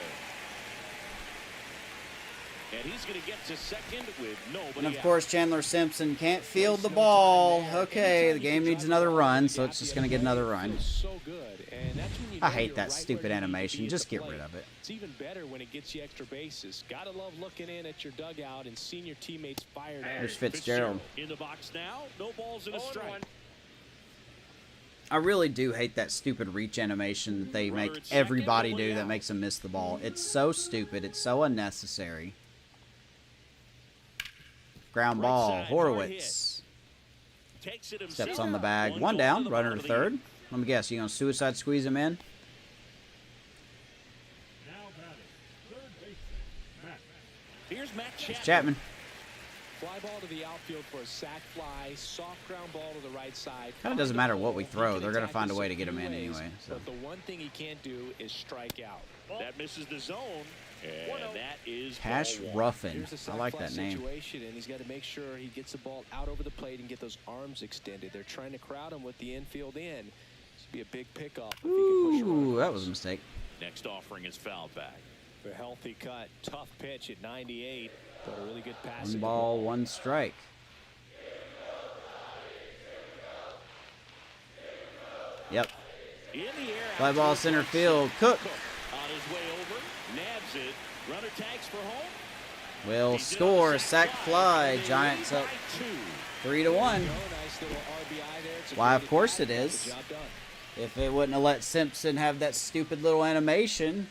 And he's going to get to second with nobody And of out. course, Chandler Simpson can't field the ball. Okay, the game needs another run, so it's just going to get another run. So good. And that's when you I know hate you're that right stupid where you need to animation. be at Just the get plate. rid of it. It's even better when it gets you extra bases. Gotta love looking in at your dugout and seeing your teammates fired up. There's Fitzgerald. In the box now. No balls and a 0-1. strike. I really do hate that stupid reach animation that they make everybody do that makes them miss the ball. It's so stupid. It's so unnecessary. Ground ball. Horowitz Takes it himself. steps on the bag. 1 down. Runner to third. Let me guess. You going to suicide squeeze him in? Now batting. Third baseman, Matt. Here's Matt Chapman. Chapman. Fly ball to the outfield for a sack fly. Soft ground ball to the right side. Kind of doesn't matter what we throw. They're going to find a way to get him in ways, anyway. So. But the one thing he can't do is strike out. That misses the zone. And that is Cash ball 1. Ruffin. Here's the I sack like fly that name. situation, and he's got to make sure he gets the ball out over the plate and get those arms extended. They're trying to crowd him with the infield in. This would be a big pickoff if he can push Ooh, around. that was a mistake. Next offering is foul back. A healthy cut, tough pitch at 98, but a really good pass. 1 ball, 1 strike. Yep. In the air. Fly ball center field. Cook On his way over. Nabs it. Runner tags for home. will score. Sack fly. Giants up 3-1. Why, of course it is. If it wouldn't have let Simpson have that stupid little animation,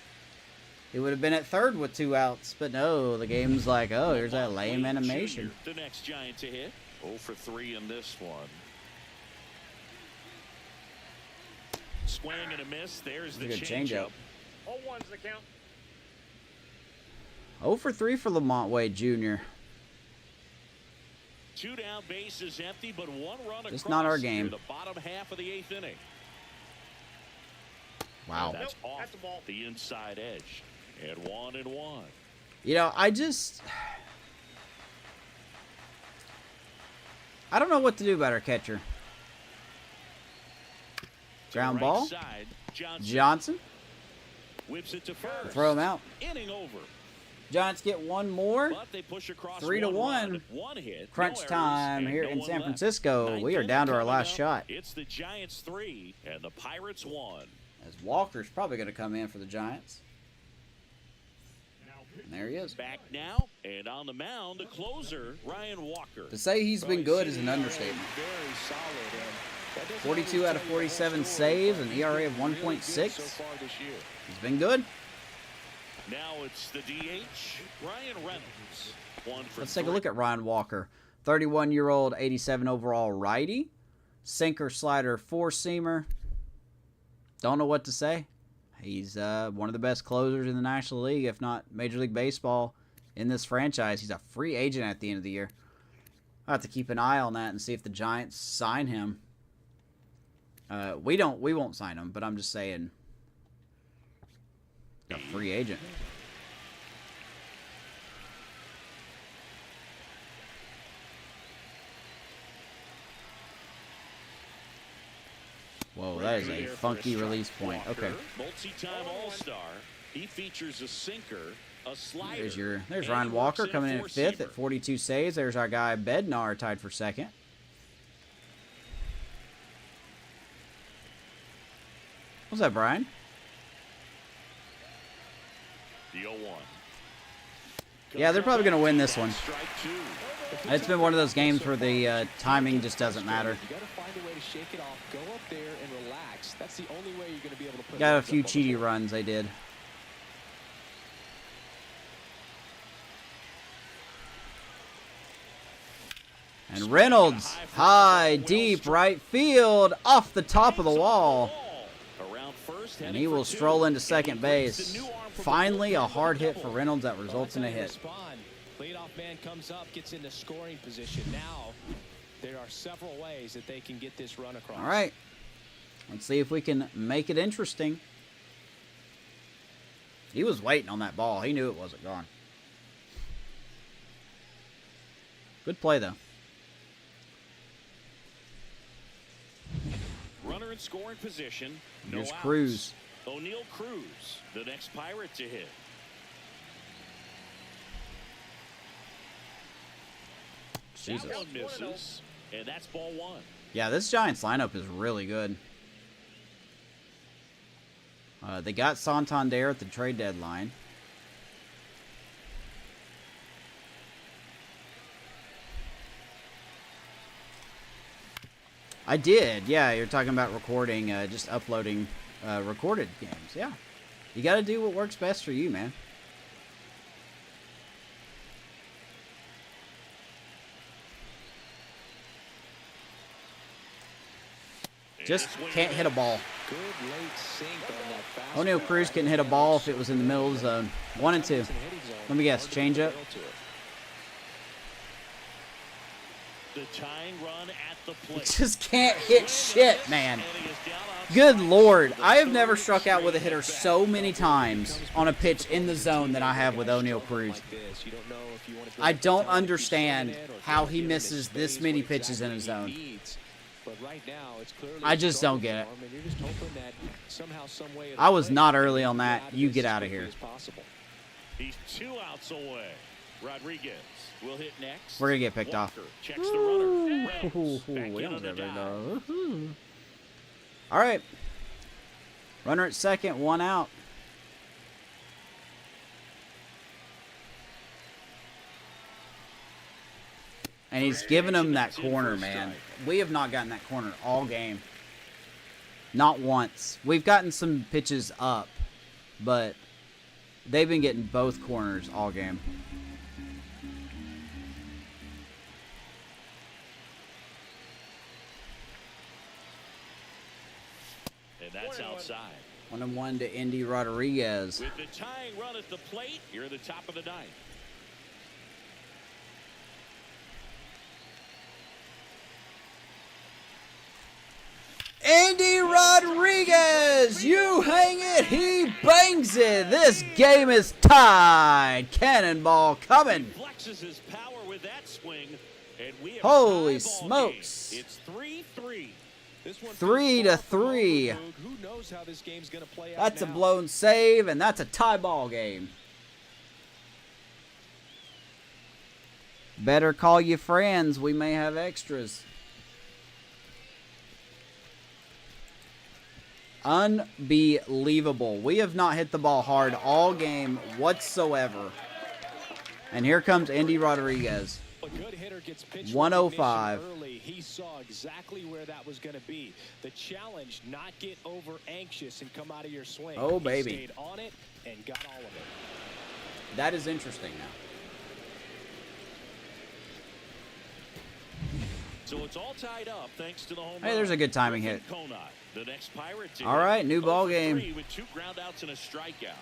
it would have been at third with 2 outs. But no, the game's like, oh, here's that lame animation. The next Giant to hit. 0 for 3 in this one. Swing and a miss. There's the Good changeup. changeup. 0-1's the count. 0 for 3 for Lamont Wade Jr. 2 down, bases empty, but 1 run across. Just not our game. Near the bottom half of the 8th inning. Wow. That's Nope, off that's a ball. the inside edge. And 1-1. You know, I don't know what to do about our catcher. Ground Right ball. side, Johnson. whips it to first. Throw him out. Inning over. Giants get 1 more. But they push across 3-1. 1 hit. Crunch no errors, time and here no in one San left. Francisco. Ninth We are inning down to our coming last up. shot. It's the Giants 3 and the Pirates 1. As Walker's probably going to come in for the Giants. And there he is. Back now and on the mound, the closer, Ryan Walker. To say he's been good is an understatement. Very solid. And that doesn't 42 always out of tell you the whole 47 story, saves, but an he's ERA been of really good 1.6. so far this year. He's been good. Now it's the DH, Ryan Reynolds. 1 for Let's take a 3. look at Ryan Walker. 31-year-old, 87 overall righty. Sinker, slider, 4-seamer. Don't know what to say. He's one of the best closers in the National League, if not Major League Baseball, in this franchise. He's a free agent at the end of the year. I'll have to keep an eye on that and see if the Giants sign him. We won't sign him, but I'm just saying, a free agent. Whoa, that is a funky release point. Okay. Multi-time All-Star. He features a sinker, A slider. There's And Ryan he Walker works coming in at 5th four-seamer. at 42 saves. There's our guy Bednar tied for 2nd. What's that, Brian? The 0-1. Yeah, they're probably going to win this one. Strike two. It's been one of those games where the timing just doesn't matter. You got to find a way to shake it off. Go up there and relax. That's the only way you're going to be able to put. Got a runs few up on the cheaty board. runs they did. And Reynolds, high, deep, right field, off the top of the wall. Around first, And heading he for will two. stroll into And second he brings base. the new arm from the Finally, a bullpen hard for hit the for double. Reynolds that results in a hit. Respond. Leadoff man comes up, gets into scoring position. Now, there are several ways that they can get this run across. All right. Let's see if we can make it interesting. He was waiting on that ball. He knew it wasn't gone. Good play, though. Runner in scoring position. Here's No outs. Cruz. O'Neal Cruz, the next Pirate to hit. Jesus. That one misses, and that's ball one. Yeah, this Giants lineup is really good. They got Santander at the trade deadline. I did. Yeah, you're talking about recording, just uploading recorded games. Yeah. You got to do what works best for you, man. Just can't hit a ball. Good late sink on that fastball. O'Neal Cruz couldn't hit a ball if it was in the middle of the zone. 1 and 2. Let me guess, changeup? The tying run at the plate. Just can't hit shit, man. Good Lord. I have never struck out with a hitter so many times on a pitch in the zone than I have with O'Neal Cruz. I don't understand how he misses this many pitches in a zone. I just don't get it. I was not early on that. You get out of here. He's 2 outs away. Rodriguez will hit next. We're going to get picked off. Walker checks the runner. Reynolds back We in don't on the get picked dive. off. All right. Runner at second, 1 out. And he's giving him that corner, man. We have not gotten that corner all game. Not once. We've gotten some pitches up, but they've been getting both corners all game. And that's outside. 1-1 to Indy Rodriguez. With the tying run at the plate, you're at the top of the ninth. Indy Rodriguez, you hang it, he bangs it. This game is tied. Cannonball coming. Flexes his power with that swing, and we have Holy a tie ball smokes. game. It's 3-3. This one 3 to 3. Who knows how this game's going to play out That's a now. blown save, and that's a tie ball game. Better call your friends. We may have extras. Unbelievable. We have not hit the ball hard all game whatsoever. And here comes Indy Rodriguez. A good hitter gets pitch 105. recognition early. He saw exactly where that was going to be. The challenge, not get over anxious and come out of your swing. Oh, He baby. stayed on it and got all of it. That is interesting now. So it's all tied up thanks to the home Hey, run. there's a good timing hit. Griffin Conant, the next Pirate to All hit. right, new 0 ball for game. 3 with 2 groundouts and a strikeout.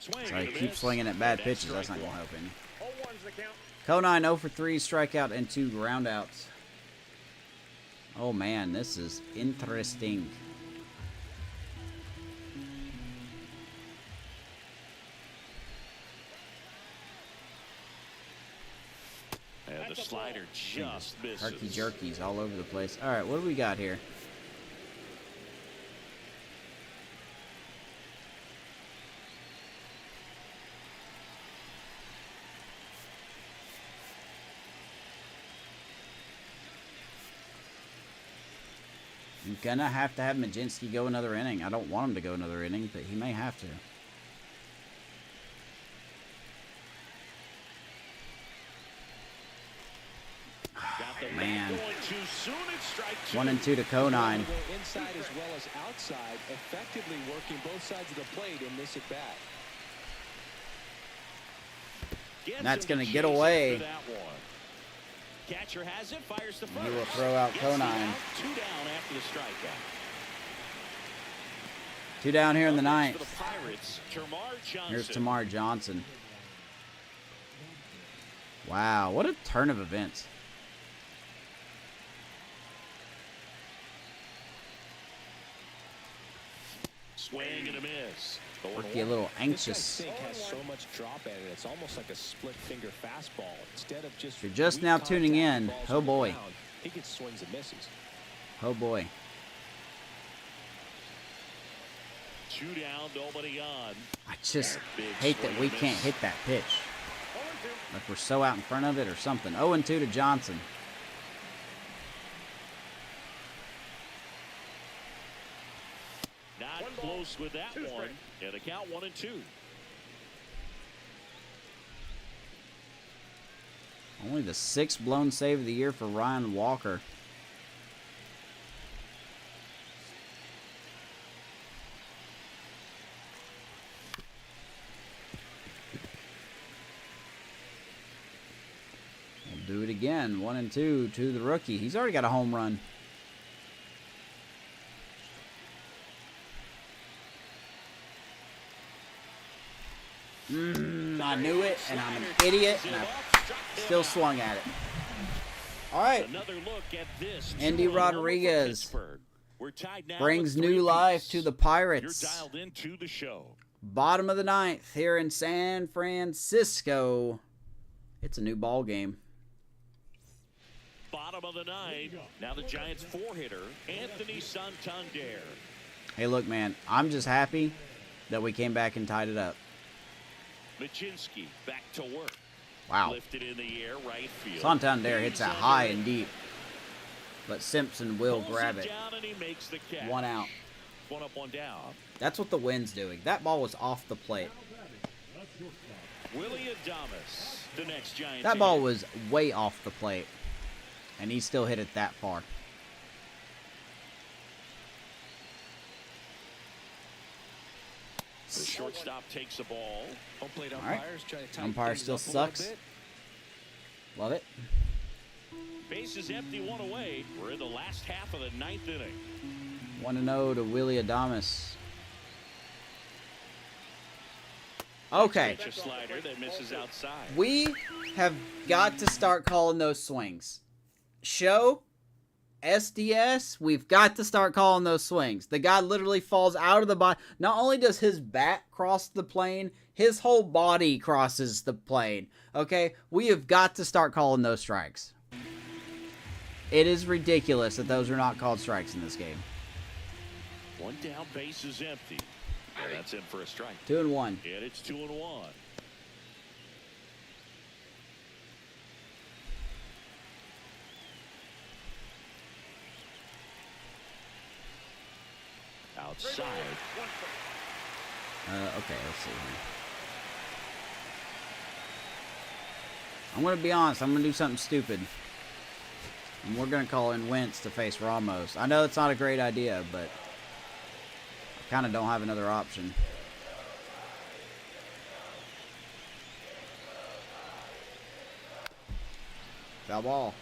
Swing So he and a keeps miss. swinging at bad And pitches. That's strike not going to one. help any. 0-1's the count. Conine 0 for 3, strikeout, and 2 groundouts. Oh, man, this is interesting. And the slider just misses. Herky jerkies all over the place. All right, what do we got here? I'm going to have Majinski go another inning. I don't want him to go another inning, but he may have to. Man. 1-2 to Conine. Inside as well as outside, effectively working both sides of the plate in this at bat. And that's going to get away. Catcher has it, fires the first. He will throw out Conine. 2 down after the strikeout. 2 down here in the ninth. For the Pirates, Here's Tamar Johnson. Wow, what a turn of events. Swing and a miss. Rookie a little anxious. This guy's sink has so much drop at it. It's almost like a split finger fastball. Instead of just If you're just now tuning in, oh boy. He gets swings and misses. Oh boy. 2 down, nobody on. I just hate that we can't hit that pitch. Like we're so out in front of it or something. 0-2 to Johnson. Not close with that one. And a count 1-2. Only the 6th blown save of the year for Ryan Walker. We'll do it again. 1-2 to the rookie. He's already got a home run. I knew it, and I'm an idiot, and I still swung at it. All right. Another look at this. Andy Rodriguez brings new life to the Pirates. You're dialed into the show. Bottom of the ninth here in San Francisco. It's a new ball game. Bottom of the ninth. Now the Giants 4-hitter, Anthony Santander. Hey, look, man, I'm just happy that we came back and tied it up. Majinski back to work. Wow. Lifted in the air, right field. Santander hits that high and deep, but Simpson will grab it. Down and he makes the catch. 1 out. 1 up, 1 down. That's what the wind's doing. That ball was off the plate. Willie Adames, the next Giants. That ball was way off the plate, and he still hit it that far. The shortstop takes the ball. Home plate All right. umpires try to tighten Umpire things still up a little sucks. bit. Love it. Base is empty, 1 away. We're in the last half of the 9th inning. 1-0 to Willie Adames. Okay. Pitch a slider that misses outside. We have got to start calling those swings. Show, SDS, we've got to start calling those swings. The guy literally falls out of the body. Not only does his bat cross the plane, his whole body crosses the plane. Okay? We have got to start calling those strikes. It is ridiculous that those are not called strikes in this game. 1 down, base is empty. And that's in for a strike. 2-1. And it's 2-1. Outside. Okay, let's see here. I'm going to be honest. I'm going to do something stupid. And we're going to call in Wentz to face Ramos. I know it's not a great idea, but I kind of don't have another option. Foul ball.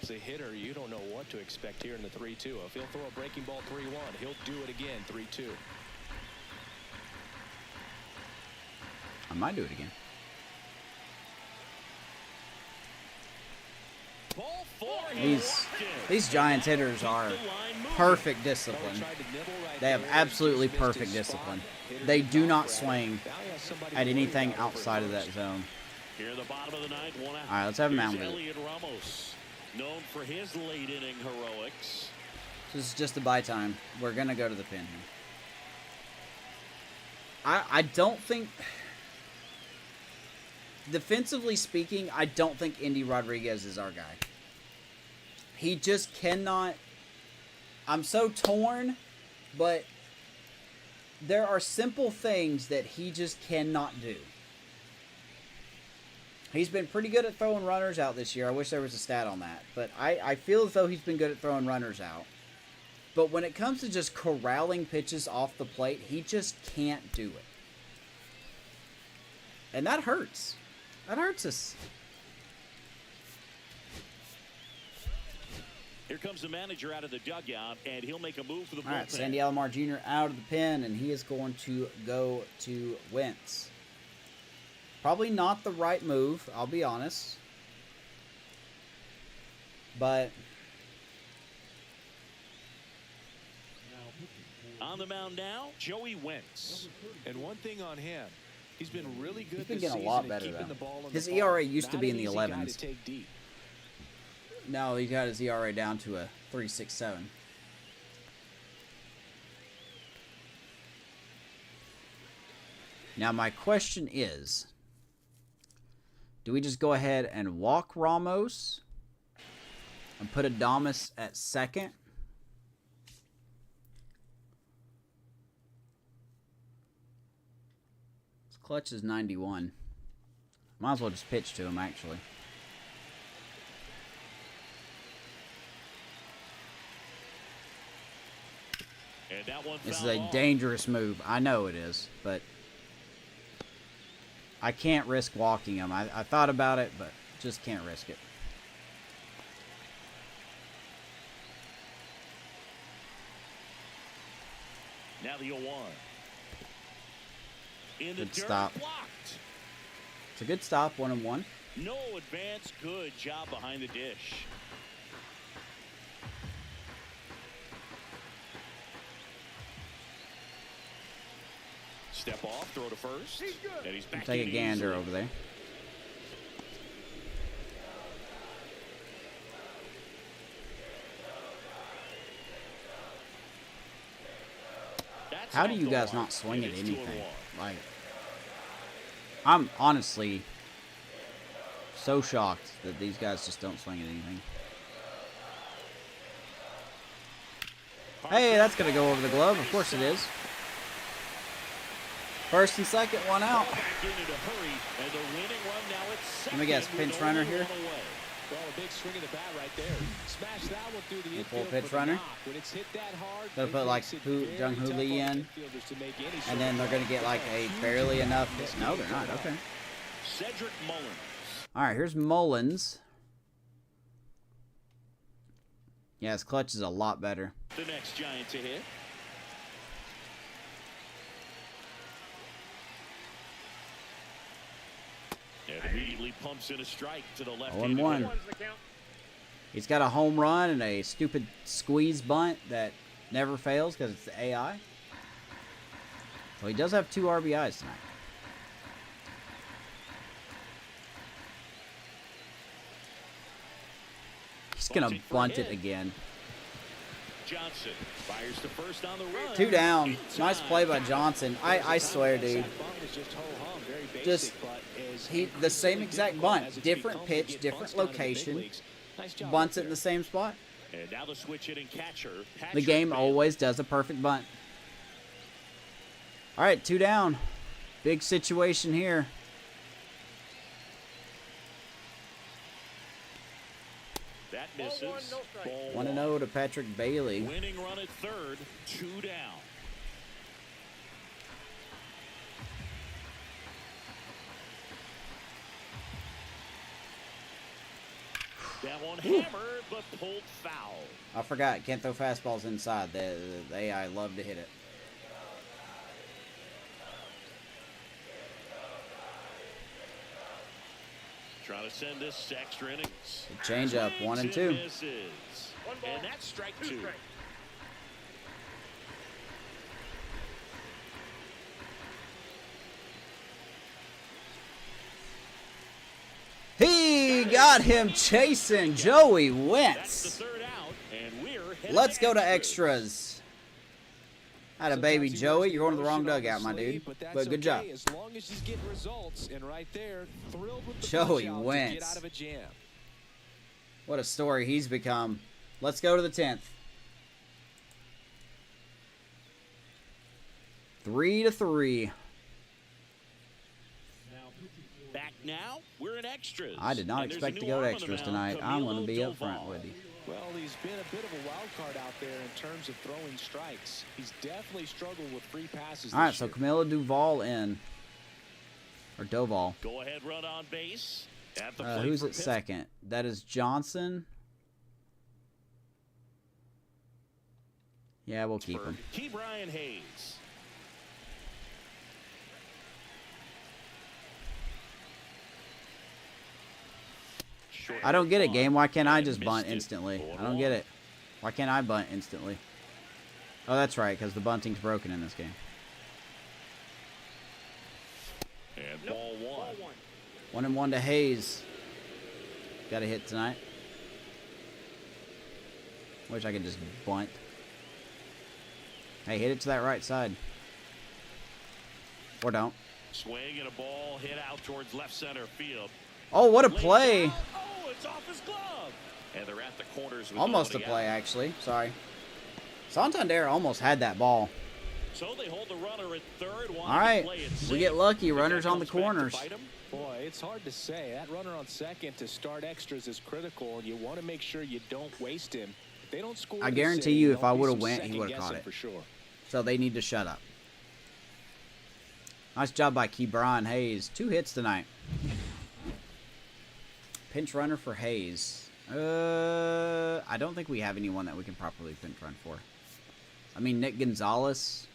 As a hitter, you don't know what to expect here in the 3-2. If he'll throw a breaking ball 3-1, he'll do it again 3-2. I might do it again. Ball 4. These Giants hitters are perfect discipline. They have absolutely perfect discipline. They do not swing at anything outside of that zone. Here in the bottom of the ninth, 1 out. All right, let's have a mound Here's visit. Elliot Ramos, known for his late inning heroics. This is just a buy time. We're going to go to the pin here. I don't think... Defensively speaking, I don't think Andy Rodriguez is our guy. He just cannot I'm so torn, but there are simple things that he just cannot do. He's been pretty good at throwing runners out this year. I wish there was a stat on that. But I feel as though he's been good at throwing runners out. But when it comes to just corralling pitches off the plate, he just can't do it. And that hurts. That hurts us. Here comes the manager out of the dugout, and he'll make a move for the bullpen. All right, Sandy Alomar Jr. out of the pen, and he is going to go to Wentz. Probably not the right move, I'll be honest. But on the mound now, Joey Wentz. And one thing on him, he's been really good. He's been this getting a lot season better, at keeping though. the ball in His the ERA ball. used to Not be in an the easy guy 11s. to take deep. no, he got his ERA down to a 3.67. Now, my question is, do we just go ahead and walk Ramos and put Adames at second? His clutch is 91. Might as well just pitch to him, actually. And that one This is fouled a off. dangerous move. I know it is, but I can't risk walking him. I thought about it, but just can't risk it. Now the 0-1. In the Good dirt, stop. blocked. It's a good stop, 1-1. No advance, good job behind the dish. Step off, throw to first. He's good. And he's back Take a in gander easily. over there. That's How do off you the guys mark, not swing and at it's anything? 2-1. Like, I'm honestly so shocked that these guys just don't swing at anything. Hey, that's going to go over the glove. Of course it is. First and second, one out. Back in in a hurry, and the winning run now at second. Let me guess, with pinch only runner one here? away. Well, a big swing of the bat right there. Smash that one through the Full infield pitch for the runner. knock. When it's hit that hard, They'll it put, like, makes it Hu- very Jung Hoo tough Lee on in, infielders to make any sort And then of they're going to play. get like a barely enough hit. No, they're not. Okay. Cedric Mullins. All right, here's Mullins. Yeah, his clutch is a lot better. The next Giant to hit. And immediately pumps in a strike to the left. 0-1. One's the count. He's got a home run and a stupid squeeze bunt that never fails because it's the AI. So he does have 2 RBIs tonight. He's going to Bunting for bunt hit. it again. Johnson fires to first on the run. 2 down. In Nice time. play by Johnson. I swear, dude. That bunt was just ho-hum, very basic, Just but as the same increasingly exact difficult bunt. as it's Different become to pitch, get different bunts down in the big location. leagues. Nice job Bunts right it in there. the same spot. And now the switch hitting catcher. The Patrick game Bailey. always does a perfect bunt. All right, 2 down. Big situation here. That misses. 0-1, no strike. Ball 1-0 to Patrick Bailey. Winning run at third. 2 down. That one hammered, but pulled foul. I forgot, can't throw fastballs inside. The AI love to hit it. Trying to send this to extra innings. Change up, 1 and 2. Misses. One ball, And that's strike 2 2. strikes. He got him chasing Joey That's the Wentz. third out, and we're headed Let's to go to extras. extras. Had a baby, Sometimes he Joey. wears You're going to the wrong emotion on dugout, his my sleeve, dude. that's But good job. okay, as long as he's getting results, and right there, thrilled with the Joey punch out to Wentz. get out of a jam. What a story he's become. Let's go to the 10th. 3-3. Back now, we're in extras. I did not And there's expect a to new go to arm on the extras mound, tonight. I'm going to Camilo be up Doval. front with you. Well, he's been a bit of a wild card out there in terms of throwing strikes. He's definitely struggled with free passes. All right, this so year. Camilo Duval in. Or Doval. Go ahead, run on base. At the plate Who's for at second? That is Johnson. Yeah, we'll keep him. Key Brian Hayes. I don't get it, game. Why can't I just bunt instantly? I don't get it. Why can't I bunt instantly? Oh, that's right, because the bunting's broken in this game. And ball one. 1-1 to Hayes. Got a hit tonight. Wish I could just bunt. Hey, hit it to that right side. Or don't. Swing and a ball hit out towards left center field. Oh, what a play. Oh, it's off his glove. And they're at the corners. With Almost a nobody play, out. actually. Sorry. Santander almost had that ball. So they hold the runner at third. All right. We get lucky. Runners on the Comes back to corners. bite him. Boy, it's hard to say. That runner on second to start extras is critical, and you want to make sure you don't waste him. If they don't score, I this guarantee inning, you if there'll I be would've some went, he would've second caught guessing it. for sure. So they need to shut up. Nice job by Key Brian Hayes. 2 hits tonight. Pinch runner for Hayes. I don't think we have anyone that we can properly pinch run for. I mean, Nick Gonzalez.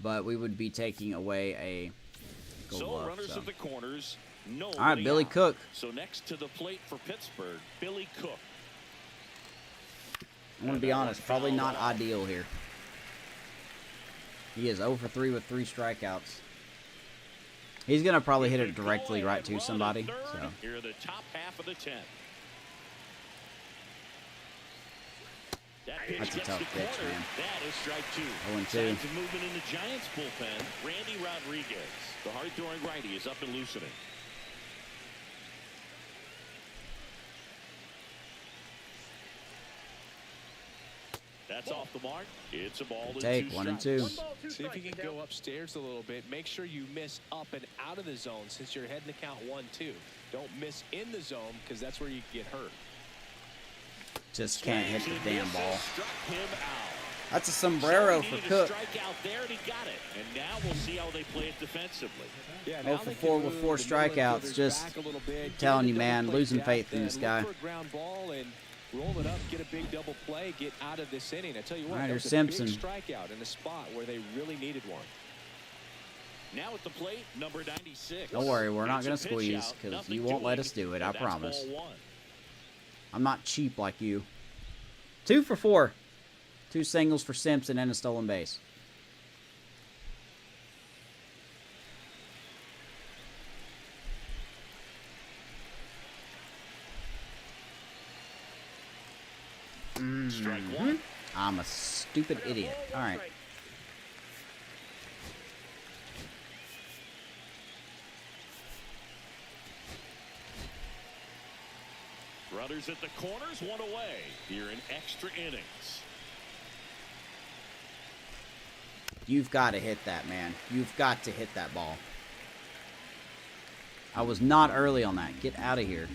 But we would be taking away a gold So glove. runners So. at the corners. No. All right, Billy Cook. So next to the plate for Pittsburgh, Billy Cook. I'm going to be honest. Probably not ideal here. He is 0 for 3 with 3 strikeouts. He's going to probably hit it directly right to somebody. So. Here in the top half of the 10th. That's a tough pitch, man. That is strike 2. 0-2. Signs of movement in the Giants bullpen. Randy Rodriguez, the hard-throwing righty, is up and loosening. That's off the mark. It's a ball and Take 2 1 and strikes. 2. See if you can go upstairs a little bit. Make sure you miss up and out of the zone since you're heading to count 1-2. Don't miss in the zone because that's where you get hurt. Just can't hit the damn ball. Struck him out. That's a sombrero So he for needed Cook. a strike out there, and he got it. And now we'll see how they play it defensively. Yeah, 0 now for they 4 can with move 4 the middle strikeouts. infielders Just back a little bit, telling get you, into man, double losing play faith in depth, this guy. look for a ground ball and roll it up, get a big double play, get out of this inning. I tell you what, All right, that here's was Simpson. a big strikeout in a spot where they really needed one. Now at the plate, number 96. Don't worry, we're not It's a going to pitch squeeze out, because nothing you won't let doing, us do it. I and that's promise. ball 1. I'm not cheap like you. 2 for 4. 2 singles for Simpson and a stolen base. Strike 1. I'm a stupid idiot. All right. Runners at the corners, 1 away. Here in extra innings. You've got to hit that, man. You've got to hit that ball. I was not early on that. Get out of here.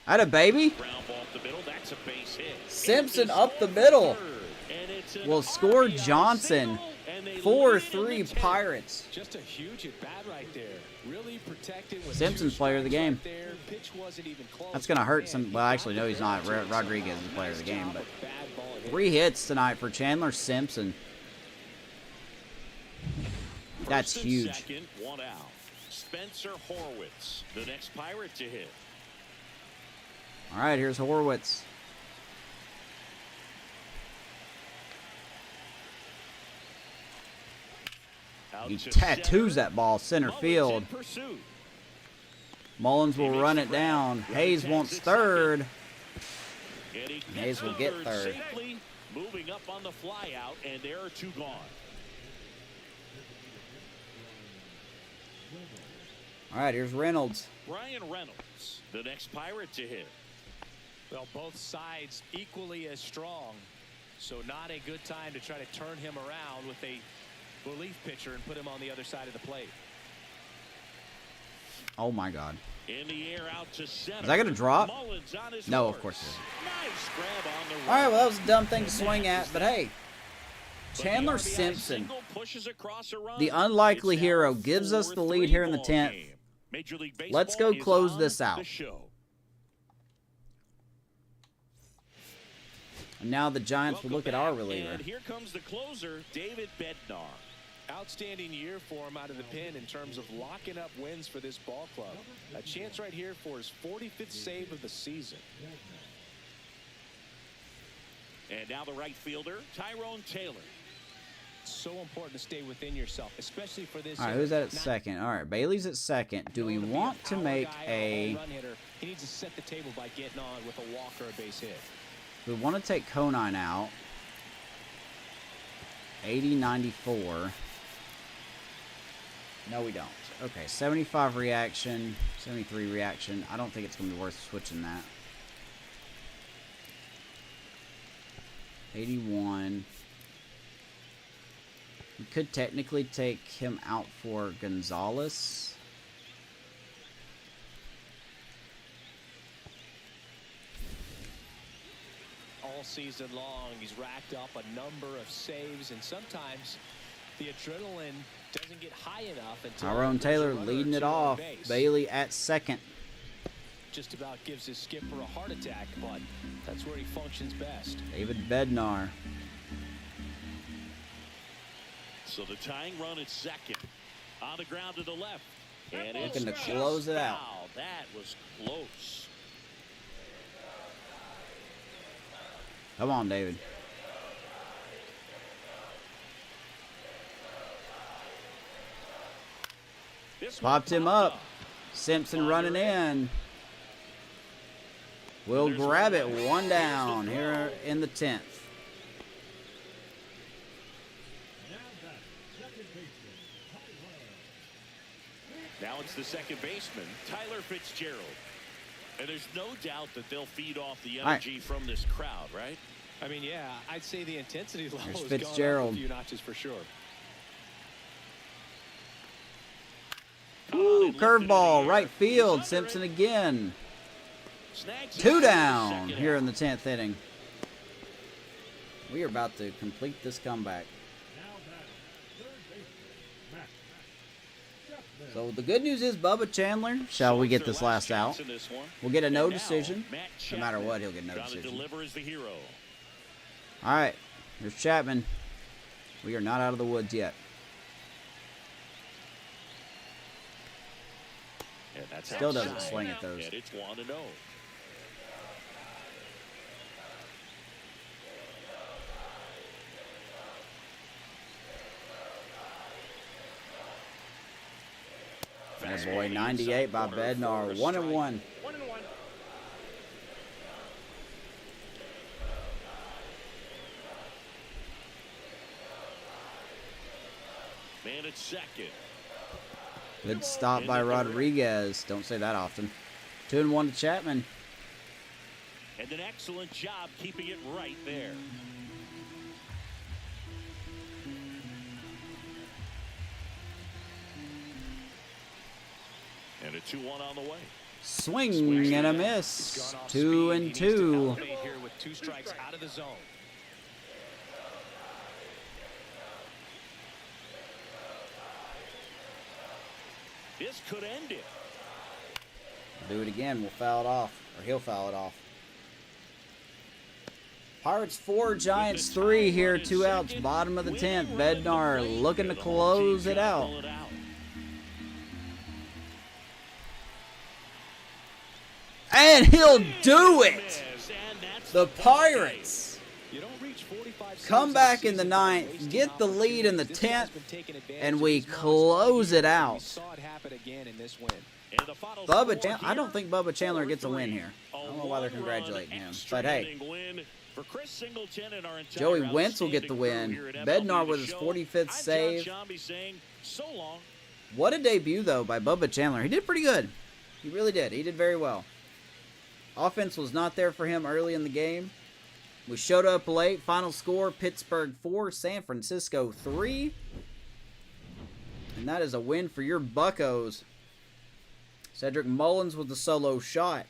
Atta baby. Ground ball up the middle. That's a base hit. Simpson It is up the over middle. third, and it's an Will score RBI Johnson. single, and they lead in 4-3 the 10th. Pirates. Just a huge at bat right there. Really protected with Simpson's 2 player of the strikes game. right there. Pitch wasn't even close. That's going to hurt Man, some. he Well, got actually, the no, he's not. barrel to it Rodriguez is somehow. the player of the Nice game. job But of bad ball hitting. 3 hits tonight for Chandler Simpson. That's First and huge. Second, 1 out. Spencer Horwitz, the next Pirate to hit. All right, here's Horwitz. Out He to tattoos center. that ball center Mullins field. in pursuit. Mullins will He run makes it the grab. down. Runner Hayes tags wants at third. And he gets Hayes will to get third. Safely, moving up on the fly out, and there are 2 gone. All right, here's Reynolds. Brian Reynolds, the next Pirate to hit. Well, both sides equally as strong. So not a good time to try to turn him around with a relief pitcher and put him on the other side of the plate. Oh my God. In the air out to center. Is that going to drop? No, of course it isn't. Nice grab on the All right, run. well, that was a dumb thing to swing at, but hey. Chandler But the RBI Simpson, single pushes across a run. the unlikely It's now hero, gives us the lead here in the 4-3 10th. ball game. Major League Let's Baseball go is close on this out. the show. And now the Giants will Welcome look at our back, reliever. And here comes the closer, David Bednar. Outstanding year for him out of the pen in terms of locking up wins for this ball club. A chance right here for his 45th save of the season. And now the right fielder, Tyrone Taylor. So important to stay within yourself, especially for this. All right, who's that at second? All right, Bailey's at second. Do we want to make a... He needs to set the table by getting on with a walk or a base hit. We want to take Conine out. 80-94. No, we don't. Okay, 75 reaction, 73 reaction. I don't think it's going to be worth switching that. 81. We could technically take him out for Gonzalez. All season long, he's racked up a number of saves, and sometimes the adrenaline doesn't get high enough until Tyrone Taylor leading it off. Bailey at second. Just about gives his skipper a heart attack, but that's where he functions best. David Bednar. So the tying run at second. On the ground to the left. And it's Looking to just close it out. foul. That was close. Come on, David. This one Popped him popped up. Simpson running in. We'll grab it. One down here in the 10th. Now it's the second baseman, Tyler Fitzgerald. And there's no doubt that they'll feed off the energy from this crowd, right? I mean, yeah, I'd say the intensity level There's has gone up Fitzgerald. a few notches for sure. Ooh, curveball, right field. Simpson again. Two down here in the 10th inning. We are about to complete this comeback. So the good news is Bubba Chandler, shall we get this last out, will get a no decision. No matter what, he'll get no decision. All right, here's Chapman. We are not out of the woods yet. Still doesn't swing at those. And it's 1-0. That boy, 98 by Bednar. 1-1. 1-1. Man at second. Good stop by Rodriguez. Don't say that often. 2-1 to Chapman. And an excellent job keeping it right there. And a 2-1 on the way. Swing and a miss. 2-2. Here with 2 strikes out of the zone. This could end it. Do it again. We'll foul it off. Or he'll foul it off. Pirates 4, Giants 3 here. 2 outs. Bottom of the 10th. Bednar looking to close it out. And he'll do it. The Pirates come back in the 9th, get the lead in the 10th, and we close it out. Bubba Chandler, I don't think Bubba Chandler gets a win here. I don't know why they're congratulating him. But hey, Joey Wentz will get the win. Bednar with his 45th save. What a debut, though, by Bubba Chandler. He did pretty good. He really did. He did very well. Offense was not there for him early in the game. We showed up late. Final score, Pittsburgh 4, San Francisco 3. And that is a win for your Buccos. Cedric Mullins with the solo shot.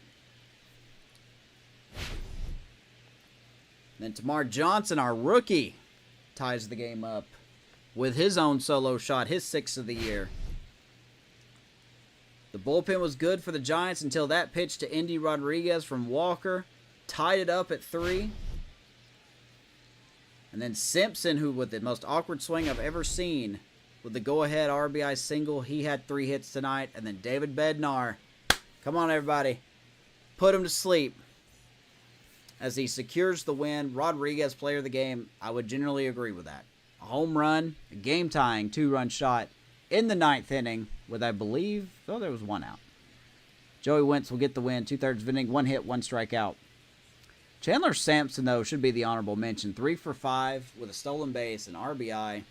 Then Tamar Johnson, our rookie, ties the game up with his own solo shot, his 6th of the year. The bullpen was good for the Giants until that pitch to Indy Rodriguez from Walker tied it up at 3. And then Simpson, who with the most awkward swing I've ever seen, with the go-ahead RBI single. He had 3 hits tonight. And then David Bednar, come on everybody, put him to sleep as he secures the win. Rodriguez, player of the game. I would generally agree with that. A home run, a game-tying 2-run shot in the 9th inning with, I believe, oh, there was 1 out. Joey Wentz will get the win, 2/3 of inning, 1 hit, 1 strikeout. Chandler Sampson, though, should be the honorable mention. 3 for 5 with a stolen base and RBI.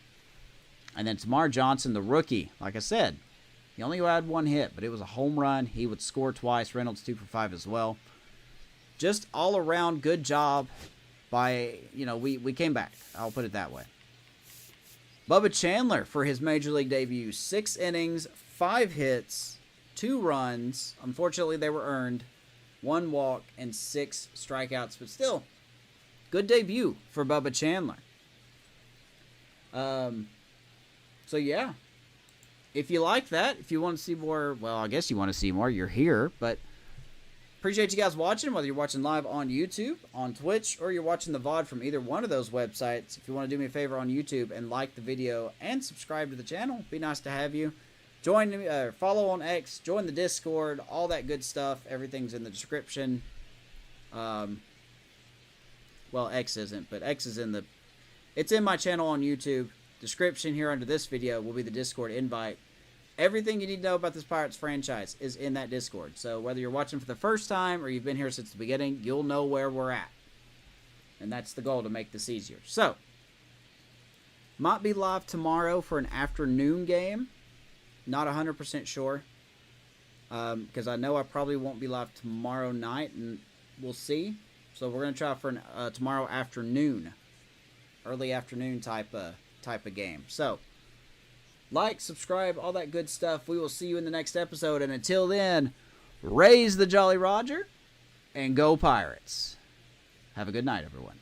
And then Tamar Johnson, the rookie, like I said, he only had 1 hit, but it was a home run. He would score twice. Reynolds 2 for 5 as well. Just all around good job by, we came back. I'll put it that way. Bubba Chandler for his Major League debut. 6 innings, 5 hits, 2 runs. Unfortunately, they were earned. 1 walk and 6 strikeouts, but still, good debut for Bubba Chandler. So yeah, if you like that, if you want to see more, well, I guess you want to see more, you're here, but appreciate you guys watching, whether you're watching live on YouTube, on Twitch, or you're watching the VOD from either one of those websites. If you want to do me a favor on YouTube and like the video and subscribe to the channel, it'd be nice to have you. Join me, follow on X, join the Discord, all that good stuff. Everything's in the description. Well, X isn't, but X is in the, it's in my channel on YouTube. Description here under this video will be the Discord invite. Everything you need to know about this Pirates franchise is in that Discord. So whether you're watching for the first time or you've been here since the beginning, you'll know where we're at. And that's the goal, to make this easier. So, might be live tomorrow for an afternoon game. Not 100% sure. Because I know I probably won't be live tomorrow night, and we'll see. So we're going to try for an tomorrow afternoon. Early afternoon type of game. So, like, subscribe, all that good stuff. We will see you in the next episode. And until then, raise the Jolly Roger and go Pirates. Have a good night, everyone.